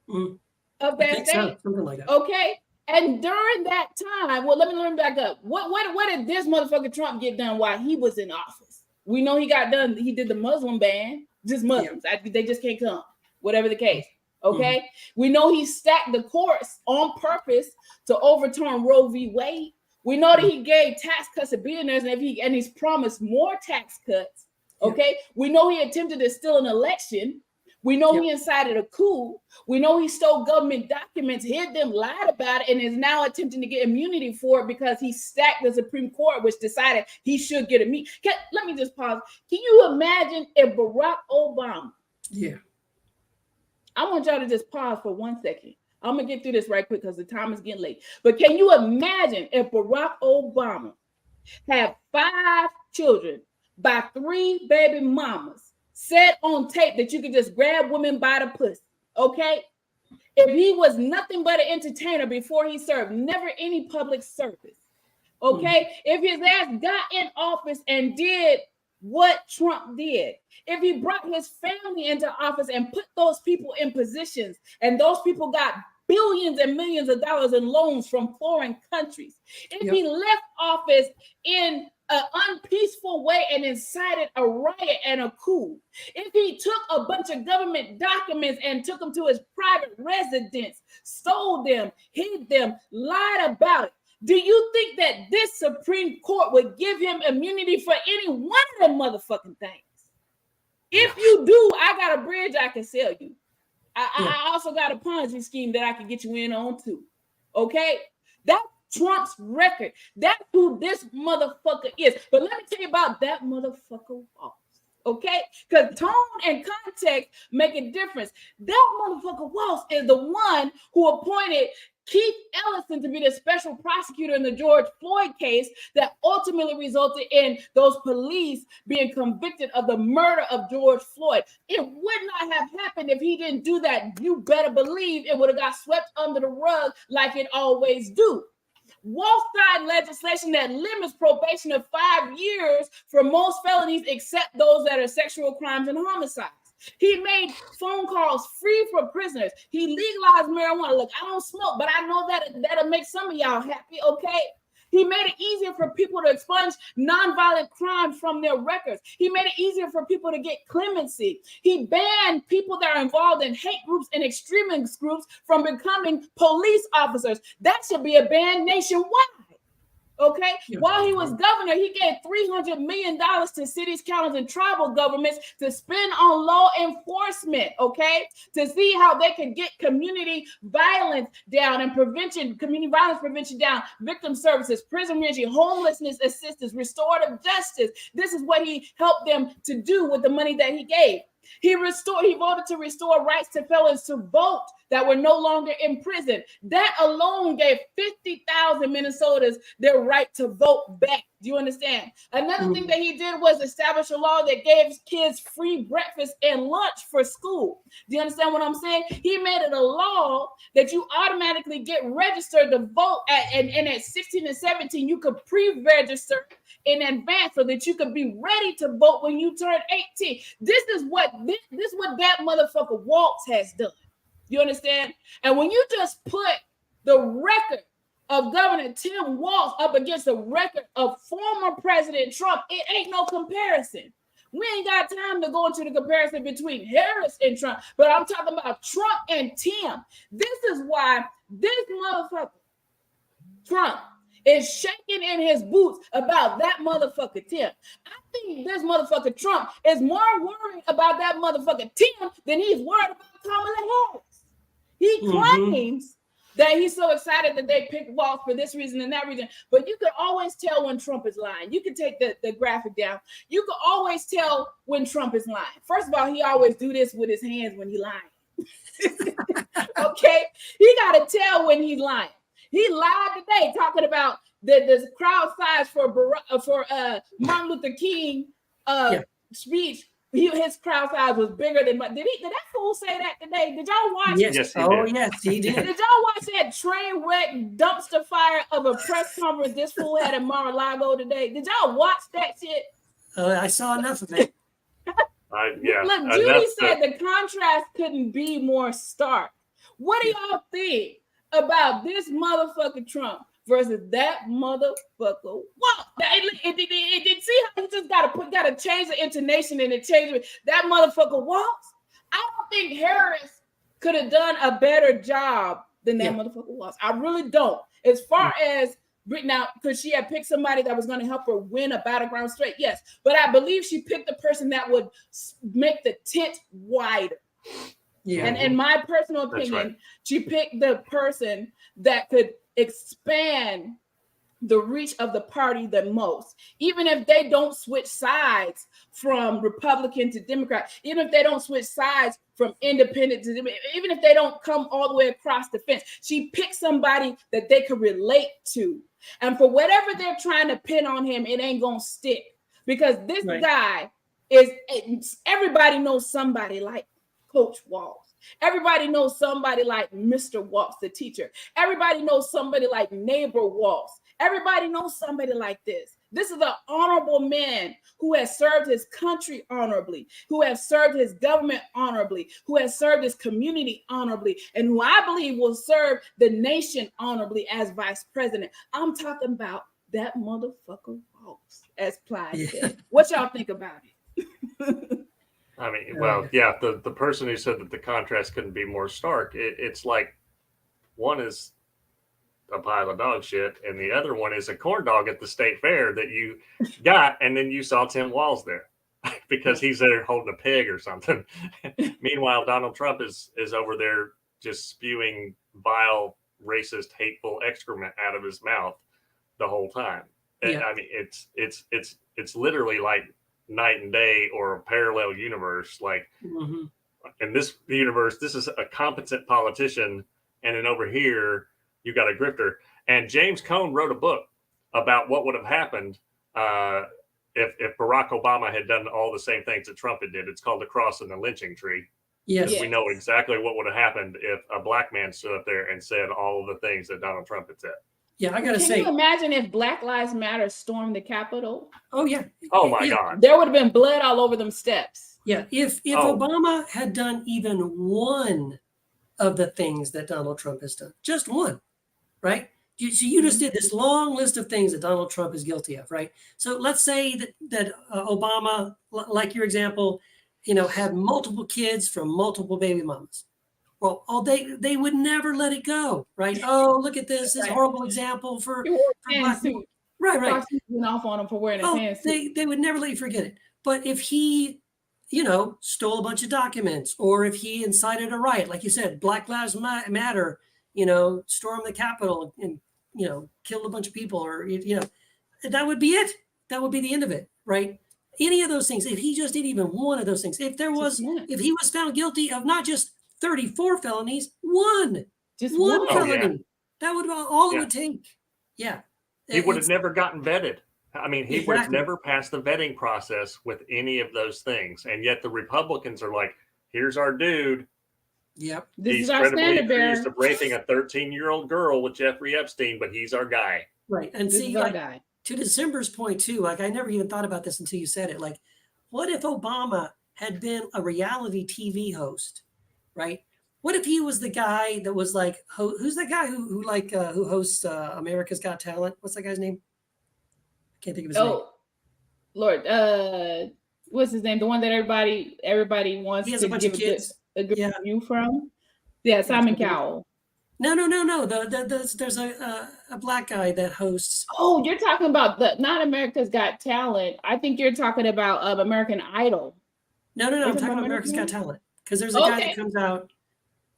Mm. Of that state, so, something like that. Okay, and during that time, well, let me back up. What did this motherfucker Trump get done while he was in office? We know he got done. He did the Muslim ban, just Muslims. They just can't come. Whatever the case. Okay, we know he stacked the courts on purpose to overturn Roe v. Wade. We know that he gave tax cuts to billionaires, and he's promised more tax cuts. Okay, we know he attempted to steal an election. We know he incited a coup. We know he stole government documents, hid them, lied about it, and is now attempting to get immunity for it because he stacked the Supreme Court, which decided he should get immunity. Let me just pause. Can you imagine if Barack Obama? Yeah. I want y'all to just pause for 1 second. I'm going to get through this right quick because the time is getting late. But can you imagine if Barack Obama had 5 children by 3 baby mamas, said on tape that you could just grab women by the pussy, okay? If he was nothing but an entertainer before he served, never any public service, okay? If his ass got in office and did what Trump did, if he brought his family into office and put those people in positions, and those people got billions and millions of dollars in loans from foreign countries, if he left office in an unpeaceful way and incited a riot and a coup, if he took a bunch of government documents and took them to his private residence, stole them, hid them, lied about it, do you think that this Supreme Court would give him immunity for any one of them motherfucking things? If you do, I got a bridge I can sell you. I also got a Ponzi scheme that I can get you in on too. Okay? That's Trump's record. That's who this motherfucker is. But let me tell you about that motherfucker Walz. Okay? Because tone and context make a difference. That motherfucker Walz is the one who appointed Keith Ellison to be the special prosecutor in the George Floyd case that ultimately resulted in those police being convicted of the murder of George Floyd. It would not have happened if he didn't do that. You better believe it would have got swept under the rug like it always do. Walz signed legislation that limits probation of 5 years for most felonies except those that are sexual crimes and homicides. He made phone calls free for prisoners. He legalized marijuana. Look, I don't smoke, but I know that'll make some of y'all happy, okay? He made it easier for people to expunge nonviolent crime from their records. He made it easier for people to get clemency. He banned people that are involved in hate groups and extremist groups from becoming police officers. That should be a ban nationwide. Okay, while he was governor, he gave $300 million to cities, counties, and tribal governments to spend on law enforcement, okay, to see how they could get community violence down and community violence prevention down, victim services, prison reentry, homelessness assistance, restorative justice. This is what he helped them to do with the money that he gave. He voted to restore rights to felons to vote that were no longer in prison. That alone gave 50,000 Minnesotans their right to vote back. Do you understand? Another thing that he did was establish a law that gave kids free breakfast and lunch for school. Do you understand what I'm saying? He made it a law that you automatically get registered to vote and at 16 and 17, you could pre-register in advance so that you could be ready to vote when you turn 18. This is what that motherfucker Walz has done. You understand? And when you just put the record of Governor Tim Walz up against the record of former President Trump, it ain't no comparison. We ain't got time to go into the comparison between Harris and Trump, but I'm talking about Trump and Tim. This is why this motherfucker, Trump, is shaking in his boots about that motherfucker Tim. I think this motherfucker Trump is more worried about that motherfucker Tim than he's worried about Kamala Harris. He claims that he's so excited that they picked Walz for this reason and that reason, but you could always tell when Trump is lying. You can take the graphic down. You could always tell when Trump is lying. First of all, he always do this with his hands when he lying. Okay? He got to tell when he's lying. He lied today talking about the crowd size for Martin Luther King speech. His crowd size was bigger than. Did that fool say that today? Did y'all watch? Yes. Yes, he Oh, did. yes, he did. Did y'all watch that train wreck dumpster fire of a press conference this fool had in Mar-a-Lago today? Did y'all watch that shit? I saw enough of it. Look, Judy said the contrast couldn't be more stark. What do y'all think about this motherfucker Trump versus that motherfucker Walz? See how you just gotta change the intonation and that motherfucker Walz? I don't think Harris could have done a better job than that motherfucker Walz. I really don't. As far as Now, could she have picked somebody that was going to help her win a battleground state? Yes, but I believe she picked the person that would make the tent wider. Yeah. And in my personal That's opinion, right. she picked the person that could expand the reach of the party the most, even if they don't switch sides from Republican to Democrat, even if they don't switch sides from independent to even if they don't come all the way across the fence. She picked somebody that they could relate to. And for whatever they're trying to pin on him, it ain't gonna stick, because this guy is, everybody knows somebody like Coach Walls. Everybody knows somebody like Mr. Walls, the teacher. Everybody knows somebody like Neighbor Walls. Everybody knows somebody like this. This is an honorable man who has served his country honorably, who has served his government honorably, who has served his community honorably, and who I believe will serve the nation honorably as vice president. I'm talking about that motherfucker Walls, as Clyde said. What y'all think about it? I mean, well, yeah, the person who said that the contrast couldn't be more stark, it's like one is a pile of dog shit, and the other one is a corn dog at the state fair that you got, and then you saw Tim Walz there because he's there holding a pig or something. Meanwhile, Donald Trump is over there just spewing vile, racist, hateful excrement out of his mouth the whole time. And, I mean, it's literally like night and day, or a parallel universe. Like in this universe, this is a competent politician, and then over here you got a grifter. And James Cone wrote a book about what would have happened if Barack Obama had done all the same things that Trump had did. It's called The Cross and the Lynching Tree. Yes. We know exactly what would have happened if a black man stood up there and said all of the things that Donald Trump had said. Yeah, I gotta say. Can you imagine if Black Lives Matter stormed the Capitol? Oh yeah. Oh my God. There would have been blood all over them steps. Yeah. If Obama had done even one of the things that Donald Trump has done, just one, right? So you just did this long list of things that Donald Trump is guilty of, right? So let's say that Obama, like your example, had multiple kids from multiple baby mamas. Well, they would never let it go, right? Oh, look at this horrible example for black people. Right. Went off on him for wearing a pantsuit. They would never let you forget it. But if he, stole a bunch of documents, or if he incited a riot, like you said, Black Lives Matter, stormed the Capitol and killed a bunch of people, or that would be it. That would be the end of it, right? Any of those things. If he just did even one of those things, if he was found guilty of not just 34 felonies, one felony. Yeah. That would all it would take. Yeah. He would have never gotten vetted. I mean, he would have never passed the vetting process with any of those things. And yet the Republicans are like, here's our dude. Yep. He's credibly accused of raping a 13-year-old girl with Jeffrey Epstein, but he's our guy. Right. And see, to December's point too, like I never even thought about this until you said it. Like, what if Obama had been a reality TV host? Right? What if he was the guy that was like, who's that guy who hosts America's Got Talent? What's that guy's name? I can't think of his name. Oh, Lord, what's his name? The one that everybody wants to give a good review from. Yeah, Simon Cowell. No. There's a black guy that hosts. Oh, you're talking about not America's Got Talent. I think you're talking about American Idol. No. I'm talking about America's Got Talent. Because there's a guy that comes out.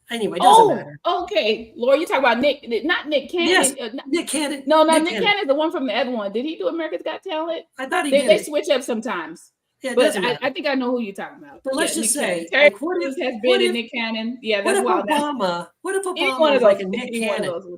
Anyway, doesn't matter. Okay. Laura, you talk about not Nick Cannon. Yes, Nick Cannon. No, Nick Cannon is the one from the other one. Did he do America's Got Talent? I thought he did. They switch up sometimes. Yeah, but I think I know who you're talking about. But let's just say, Terry Crews has been in Nick Cannon. Yeah, that's wild. What if Obama was like a Nick Cannon?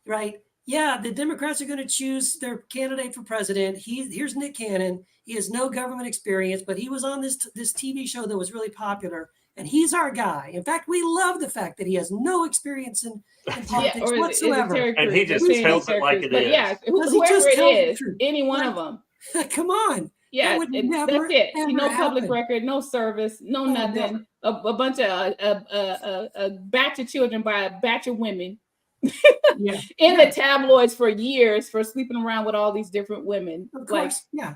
Right? Yeah, the Democrats are going to choose their candidate for president. Here's Nick Cannon. He has no government experience, but he was on this TV show that was really popular. And he's our guy. In fact, we love the fact that he has no experience in politics whatsoever. And he just tells it like it is. Yeah, whoever it is, any one of them. Come on. Yeah, that's it. No public record, no service, no nothing. A bunch of a batch of children by a batch of women in the tabloids for years for sleeping around with all these different women. Of course, No,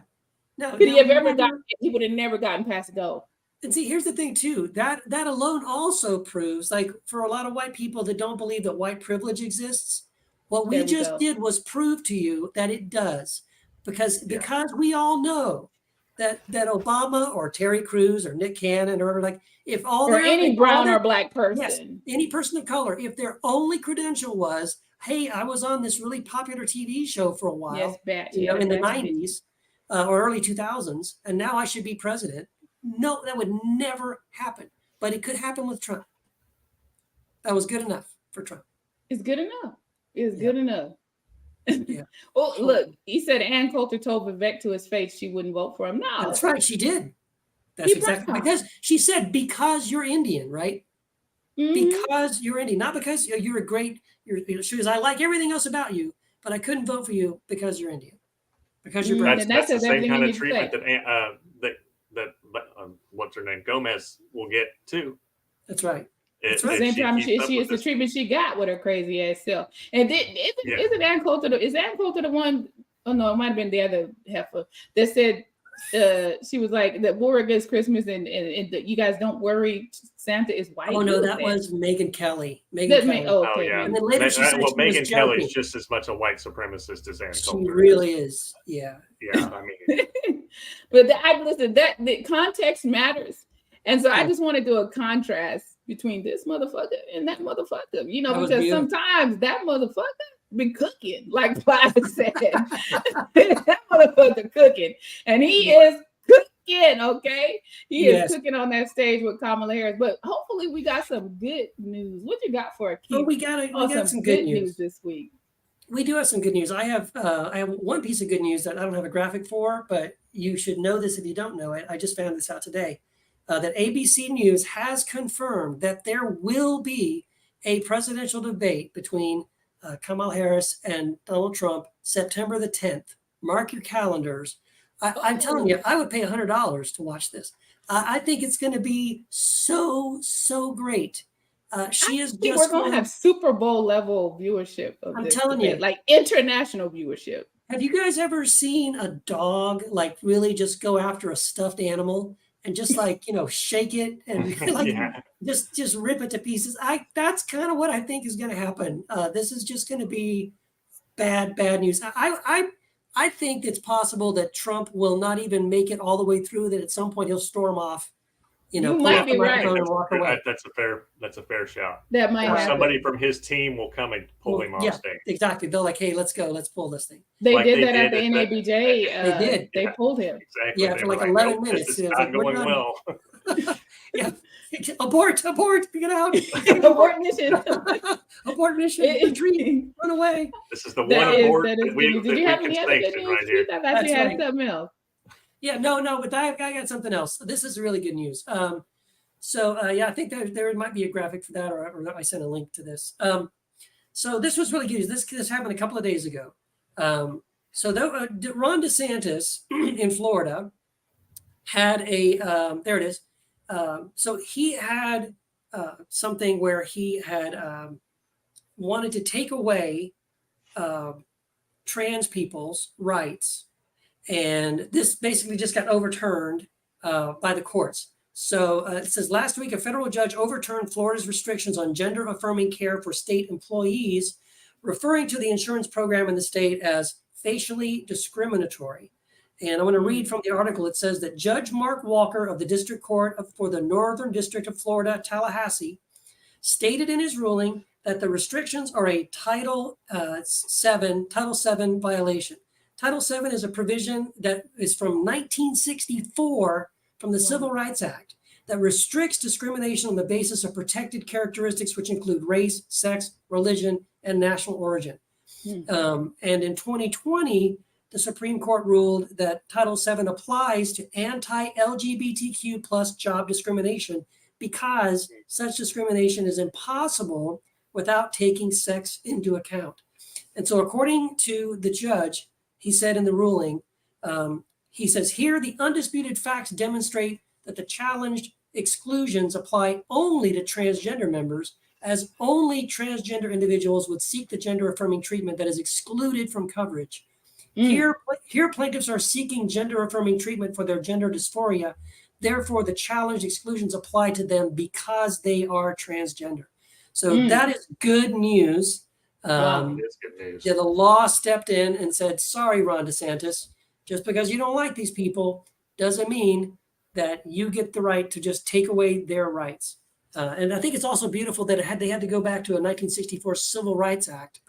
could he have ever gotten? He would have never gotten past go. And see, here's the thing too, that alone also proves, like, for a lot of white people that don't believe that white privilege exists, What we There we just go. did was prove to you that it does, because we all know that Obama or Terry Crews or Nick Cannon or like, if all Or their any if all brown their- or black yes, person. any person of color, if their only credential was, hey, I was on this really popular TV show for a while, Yes, batch. you know, Yeah, in the batch bitch. 90s or early 2000s, and now I should be president. No, that would never happen. But it could happen with Trump. That was good enough for Trump. It's good enough. It's Yeah. good enough. Yeah. Well, look, he said Ann Coulter told Vivek to his face she wouldn't vote for him. No. That's right. She did. That's He exactly brown. because she said, because you're Indian, right? Mhm. Because you're Indian, not because you're a great. She was, I like everything else about you, but I couldn't vote for you because you're Indian, because you're brown. And that That's the says same everything kind you of need to treatment say. that what's her name, Gomez, will get too. That's right. That's right. Same time, keeps up she with is the this. treatment she got with her crazy ass self. And isn't Ann Coulter is Ann Coulter the one? Oh no, it might have been the other heifer that said she was like that war against Christmas and you guys don't worry, Santa is white. Oh no, that was Megyn Kelly. Megyn Kelly. Oh yeah. And then later she said well, she Megyn was Kelly's joking. just as much a white supremacist as Ann She Coulter. really is. Yeah. Yeah, I mean. But listen, that the context matters, and so I just want to do a contrast between this motherfucker and that motherfucker. You know, That was because beautiful. sometimes that motherfucker been cooking, like Plaza said. That motherfucker cooking, and he is cooking. Okay, he is cooking on that stage with Kamala Harris. But hopefully, we got some good news. What you got for a key? Oh, we got some good news this week. We do have some good news. I have one piece of good news that I don't have a graphic for, but you should know this if you don't know it. I just found this out today. That ABC News has confirmed that there will be a presidential debate between Kamala Harris and Donald Trump September the 10th. Mark your calendars. I'm telling you, I would pay $100 to watch this. I think it's going to be so great. She is just. We're going to have Super Bowl level viewership. I'm telling you, like international viewership. Have you guys ever seen a dog like really just go after a stuffed animal and just like, shake it and like just rip it to pieces? That's kind of what I think is going to happen. This is just going to be bad news. I think it's possible that Trump will not even make it all the way through. That at some point he'll storm off. You might be right. And walk away. That's a fair shot. That might happen. Somebody from his team will come and pull him off stage. Exactly. They're like, hey, let's go. Let's pull this thing. They did that at the NABJ. They did. They pulled him. Exactly. Yeah, for like 11 minutes. This is not going well. Yeah. Abort, get out. Abort mission. Abort mission. Retreat. Run away. This is the one abort that we Did you have any other good news? right here. I thought you had something else. Yeah, no, but I got something else. This is really good news. I think there might be a graphic for that, or I sent a link to this. So this was really good news. This happened a couple of days ago. Ron DeSantis in Florida had there it is. So he had something where he had wanted to take away trans people's rights. And this basically just got overturned by the courts. So it says last week, a federal judge overturned Florida's restrictions on gender affirming care for state employees, referring to the insurance program in the state as facially discriminatory. And I'm going to read from the article. It says that Judge Mark Walker of the District Court for the Northern District of Florida, Tallahassee, stated in his ruling that the restrictions are a Title VII violation. Title VII is a provision that is from 1964 from the Civil Rights Act that restricts discrimination on the basis of protected characteristics, which include race, sex, religion, and national origin. And in 2020, the Supreme Court ruled that Title VII applies to anti-LGBTQ plus job discrimination because such discrimination is impossible without taking sex into account. And so according to the judge, he said in the ruling, he says, here the undisputed facts demonstrate that the challenged exclusions apply only to transgender members, as only transgender individuals would seek the gender affirming treatment that is excluded from coverage. Here plaintiffs are seeking gender affirming treatment for their gender dysphoria. Therefore, the challenged exclusions apply to them because they are transgender. So that is good news. Wow. It's good news. Yeah, the law stepped in and said, sorry, Ron DeSantis, just because you don't like these people doesn't mean that you get the right to just take away their rights. And I think it's also beautiful that they had to go back to a 1964 Civil Rights Act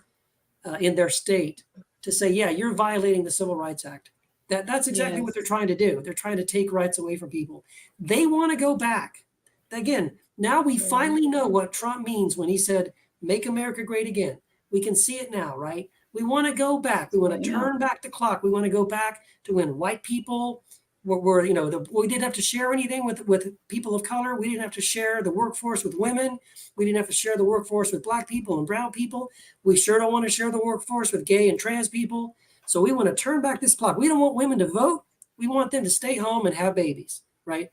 in their state to say, yeah, you're violating the Civil Rights Act. That's exactly what they're trying to do. They're trying to take rights away from people. They want to go back. Again, now we finally know what Trump means when he said, make America great again. We can see it now, right? We want to go back. We want to turn back the clock. We want to go back to when white people were we didn't have to share anything with people of color. We didn't have to share the workforce with women. We didn't have to share the workforce with black people and brown people. We sure don't want to share the workforce with gay and trans people. So we want to turn back this clock. We don't want women to vote. We want them to stay home and have babies, right?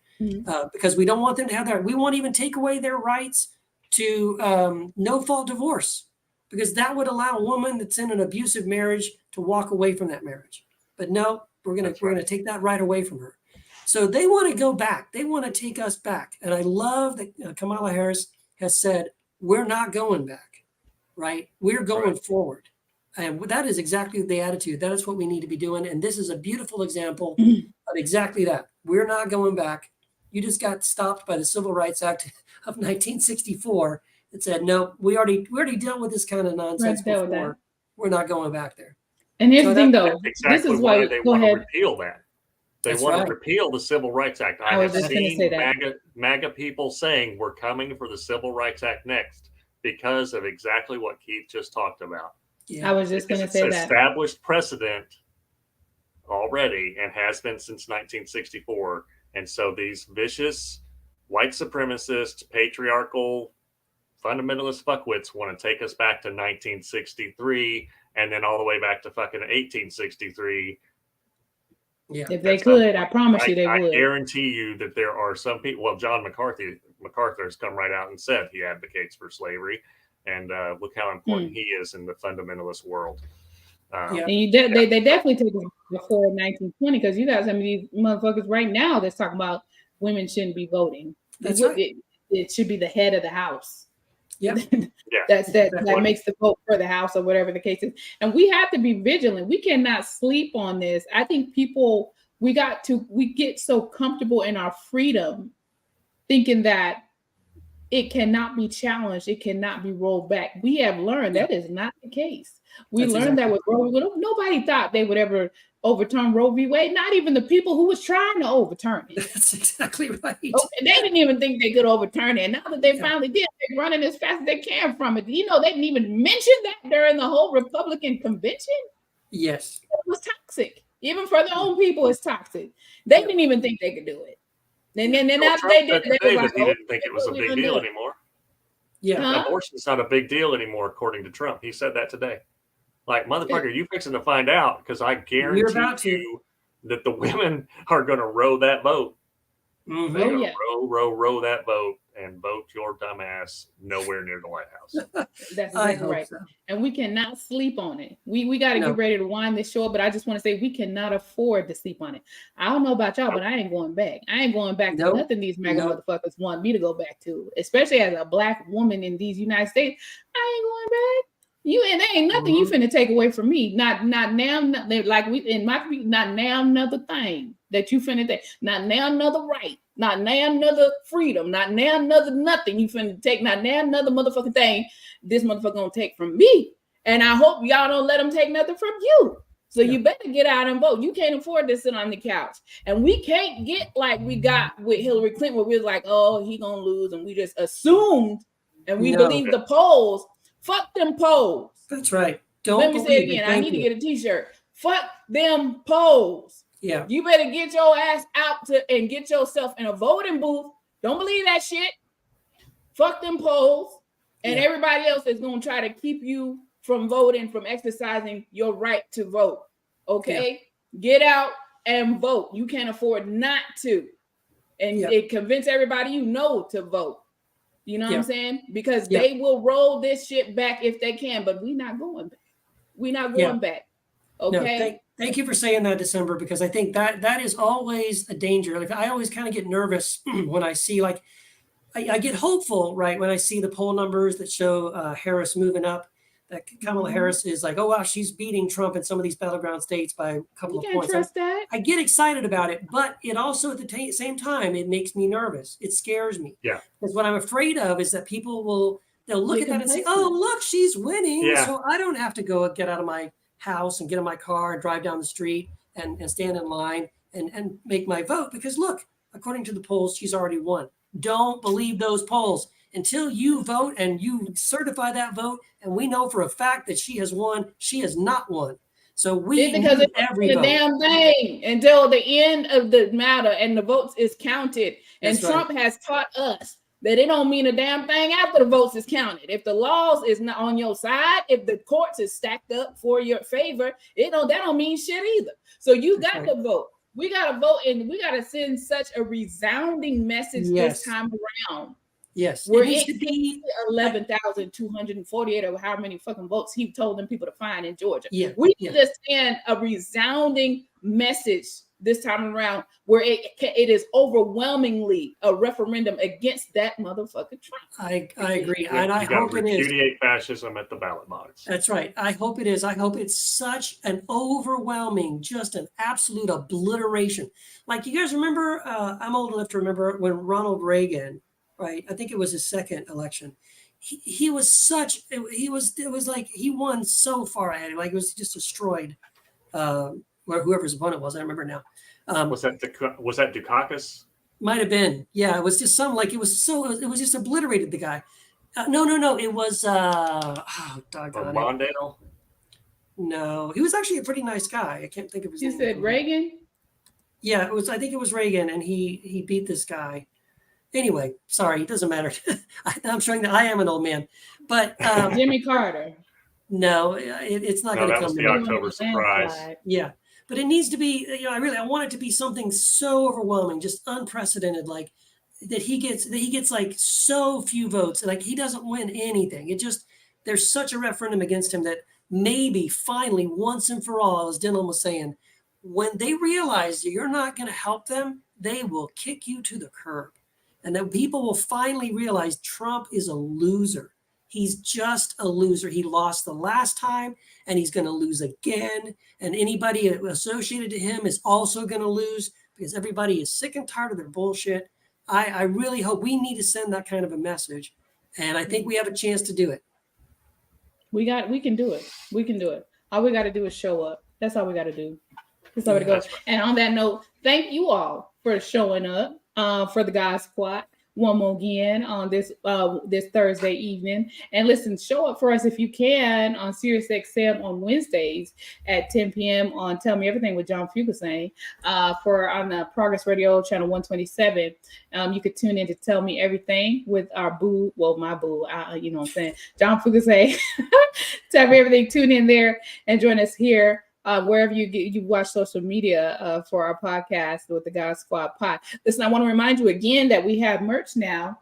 Because we don't want them to have that. We won't even take away their rights to no-fault divorce, because that would allow a woman that's in an abusive marriage to walk away from that marriage. But no, we're gonna take that right away from her. So they want to go back. They want to take us back. And I love that Kamala Harris has said, we're not going back, right? We're going forward. And that is exactly the attitude. That is what we need to be doing. And this is a beautiful example of exactly that. We're not going back. You just got stopped by the Civil Rights Act of 1964 that said, no, we already dealt with this kind of nonsense before. We're not going back there. And here's the thing, though. That's exactly this is why why they go want ahead. to repeal that. They want to repeal the Civil Rights Act. I was have just gonna seen say that. MAGA people saying we're coming for the Civil Rights Act next because of exactly what Keith just talked about. I was just going to say that. Established precedent already and has been since 1964. And so these vicious white supremacist, patriarchal, fundamentalist fuckwits want to take us back to 1963 and then all the way back to fucking 1863. Yeah. If they could, I promise you they I would. guarantee you that there are some people. Well, John MacArthur has come right out and said he advocates for slavery, and look how important he is in the fundamentalist world. And they definitely take us before 1920, because you got some of these motherfuckers right now that's talking about women shouldn't be voting. That's right. It should be the head of the house. Yep. that makes the vote for the house, or whatever the case is. And we have to be vigilant. We cannot sleep on this. I think we get so comfortable in our freedom, thinking that it cannot be challenged, it cannot be rolled back. We have learned that is not the case. We learned that with Roe. Nobody thought they would ever overturn Roe v. Wade. Not even the people who was trying to overturn it. That's exactly right. They didn't even think they could overturn it. Now that they finally did, they're running as fast as they can from it. You know, they didn't even mention that during the whole Republican convention. Yes. It was toxic. Even for their own people, it's toxic. They didn't even think they could do it. And then after they did, they were like, he didn't think it was a big deal anymore. Yeah. Abortion's not a big deal anymore, according to Trump. He said that today. Like, motherfucker, you fixing to find out, because I guarantee you that the women are going to row that boat. Mm-hmm. They're going to row that boat and vote your dumb ass nowhere near the White House. That's exactly right. So. And we cannot sleep on it. We got to get ready to wind this show up, but I just want to say we cannot afford to sleep on it. I don't know about y'all, but I ain't going back. I ain't going back to nothing these MAGA motherfuckers want me to go back to, especially as a black woman in these United States. I ain't going back. There ain't nothing you finna take away from me. Not now. Like we in my not now another thing that you finna take. Not now another right. Not now another freedom. Not now another nothing you finna take. Not now another motherfucking thing this motherfucker gonna take from me. And I hope y'all don't let them take nothing from you. So you better get out and vote. You can't afford to sit on the couch. And we can't get like we got with Hillary Clinton, where we was like, oh, he gonna lose, and we just assumed and we believe the polls. Fuck them polls. That's right. Let me say it again. I need to get a t-shirt. Fuck them polls. Yeah. You better get your ass out and get yourself in a voting booth. Don't believe that shit. Fuck them polls. And everybody else is going to try to keep you from voting, from exercising your right to vote. Okay? Yeah. Get out and vote. You can't afford not to. And it convince everybody you know to vote. You know what I'm saying? Because they will roll this shit back if they can, but we're not going back. We're not going back. Okay. No, thank you for saying that, December, because I think that is always a danger. Like, I always kind of get nervous when I see, like, I get hopeful, right, when I see the poll numbers that show Harris moving up. that Kamala Harris is like, oh wow, she's beating Trump in some of these battleground states by a couple You of can't points. trust that. I get excited about it, but it also at the same time it makes me nervous. It scares me. Yeah. Because what I'm afraid of is that they'll look Get at that and say, complacent. oh look, she's winning, Yeah. so I don't have to go get out of my house and get in my car and drive down the street and stand in line and make my vote, because look, according to the polls, she's already won. Don't believe those polls until you vote and you certify that vote, and we know for a fact that she has won. She has not won. So we because need it's every the vote. damn thing until the end of the matter and the votes is counted. And That's right. Trump has taught us that it don't mean a damn thing after the votes is counted. If the laws is not on your side, if the courts is stacked up for your favor, that don't mean shit either. So you That's got right. to vote. We got to vote, and we got to send such a resounding message Yes. this time around. Yes, Where it needs to be 11,248 or how many fucking votes he told them people to find in Georgia. Yeah, We yeah. need to send a resounding message this time around where it is overwhelmingly a referendum against that motherfucking Trump. I agree, Yeah, and I you got hope to it is. repudiate fascism at the ballot box. That's right. I hope it is. I hope it's such an overwhelming, just an absolute obliteration. Like, you guys remember, I'm old enough to remember when Ronald Reagan, right? I think it was his second election. He was such, it was like he won so far ahead. Like, it was just destroyed. Whoever his opponent was, I don't remember now. Was that Dukakis? Might have been. Yeah, it was just some, like, it was just obliterated the guy. No, it was Or doggone it. Mondale? No, he was actually a pretty nice guy. I can't think of his You name. said Reagan? Yeah, I think it was Reagan, and he beat this guy. Anyway, sorry, it doesn't matter. I'm showing that I am an old man, but Jimmy Carter. no, it's not No, going to that come was to the me. October surprise. Landslide. Yeah, but it needs to be. I want it to be something so overwhelming, just unprecedented, like that he gets like so few votes, like he doesn't win anything. There's such a referendum against him that maybe finally, once and for all, as Dylan was saying, when they realize that you're not going to help them, they will kick you to the curb. And then people will finally realize Trump is a loser. He's just a loser. He lost the last time, and he's going to lose again. And anybody associated to him is also going to lose, because everybody is sick and tired of their bullshit. I really hope we need to send that kind of a message. And I think we have a chance to do it. We can do it. We can do it. All we got to do is show up. That's all we got to do. That's all we go. And on that note, thank you all for showing up for the God Squad one more again on this Thursday evening. And listen, show up for us if you can on SiriusXM on Wednesdays at 10 p.m. on Tell Me Everything with John Fugelsang on the Progress Radio channel 127. You could tune in to Tell Me Everything with our boo, well, my boo, you know what I'm saying, John Fugelsang. Tell Me Everything. Tune in there and join us here. Wherever you watch social media for our podcast with the God Squad Pod. Listen, I want to remind you again that we have merch now,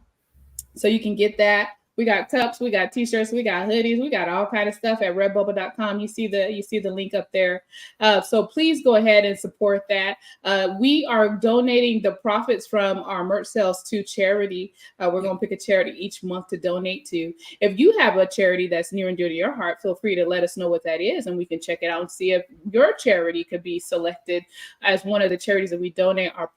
so you can get that. We got cups, we got t-shirts, we got hoodies, we got all kind of stuff at redbubble.com. You see the link up there. So please go ahead and support that. We are donating the profits from our merch sales to charity. We're going to pick a charity each month to donate to. If you have a charity that's near and dear to your heart, feel free to let us know what that is, and we can check it out and see if your charity could be selected as one of the charities that we donate our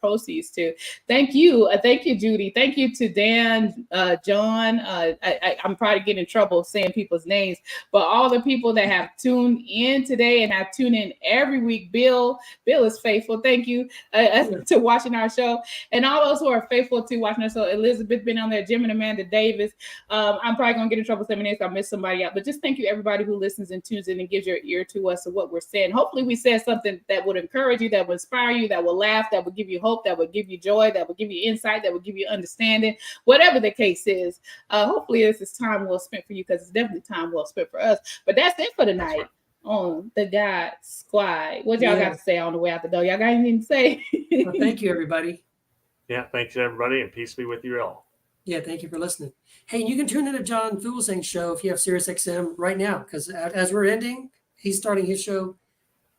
proceeds to. Thank you, Judy. Thank you to Dan, John. I'm probably getting in trouble saying people's names, but all the people that have tuned in today and have tuned in every week. Bill is faithful. Thank you to watching our show, and all those who are faithful to watching our show. Elizabeth been on there, Jim and Amanda Davis. I'm probably gonna get in trouble saying names. I missed somebody out, but just thank you everybody who listens and tunes in and gives your ear to us of what we're saying. Hopefully we said something that would encourage you, that would inspire you, that will laugh, that would give you hope, that would give you joy, that would give you insight, that would give you understanding, whatever the case is. Hopefully this is time well spent for you, because it's definitely time well spent for us. But that's it for tonight on the God Squad. What y'all got to say on the way out the door? Y'all got anything to say? Well, thank you, everybody. Yeah, thanks everybody, and peace be with you all. Yeah, thank you for listening. Hey, and you can tune into John Fugelsang's show if you have SiriusXM right now, because as we're ending, he's starting his show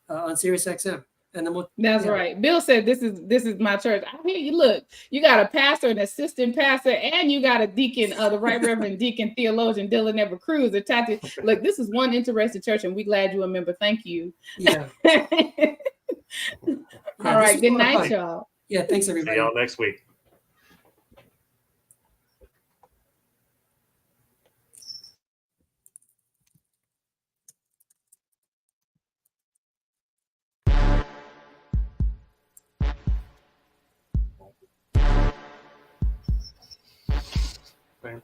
on SiriusXM. and then we'll. That's yeah. right. Bill said, "This is my church." I hear you. Look, you got a pastor, an assistant pastor, and you got a deacon, the Right Reverend Deacon Theologian Dylan Ever Cruz attached. Look, this is one interesting church, and we're glad you're a member. Thank you. Yeah. All this right. was Good a lot of night, fun. y'all. Yeah. Thanks, See everybody. y'all next week. Okay.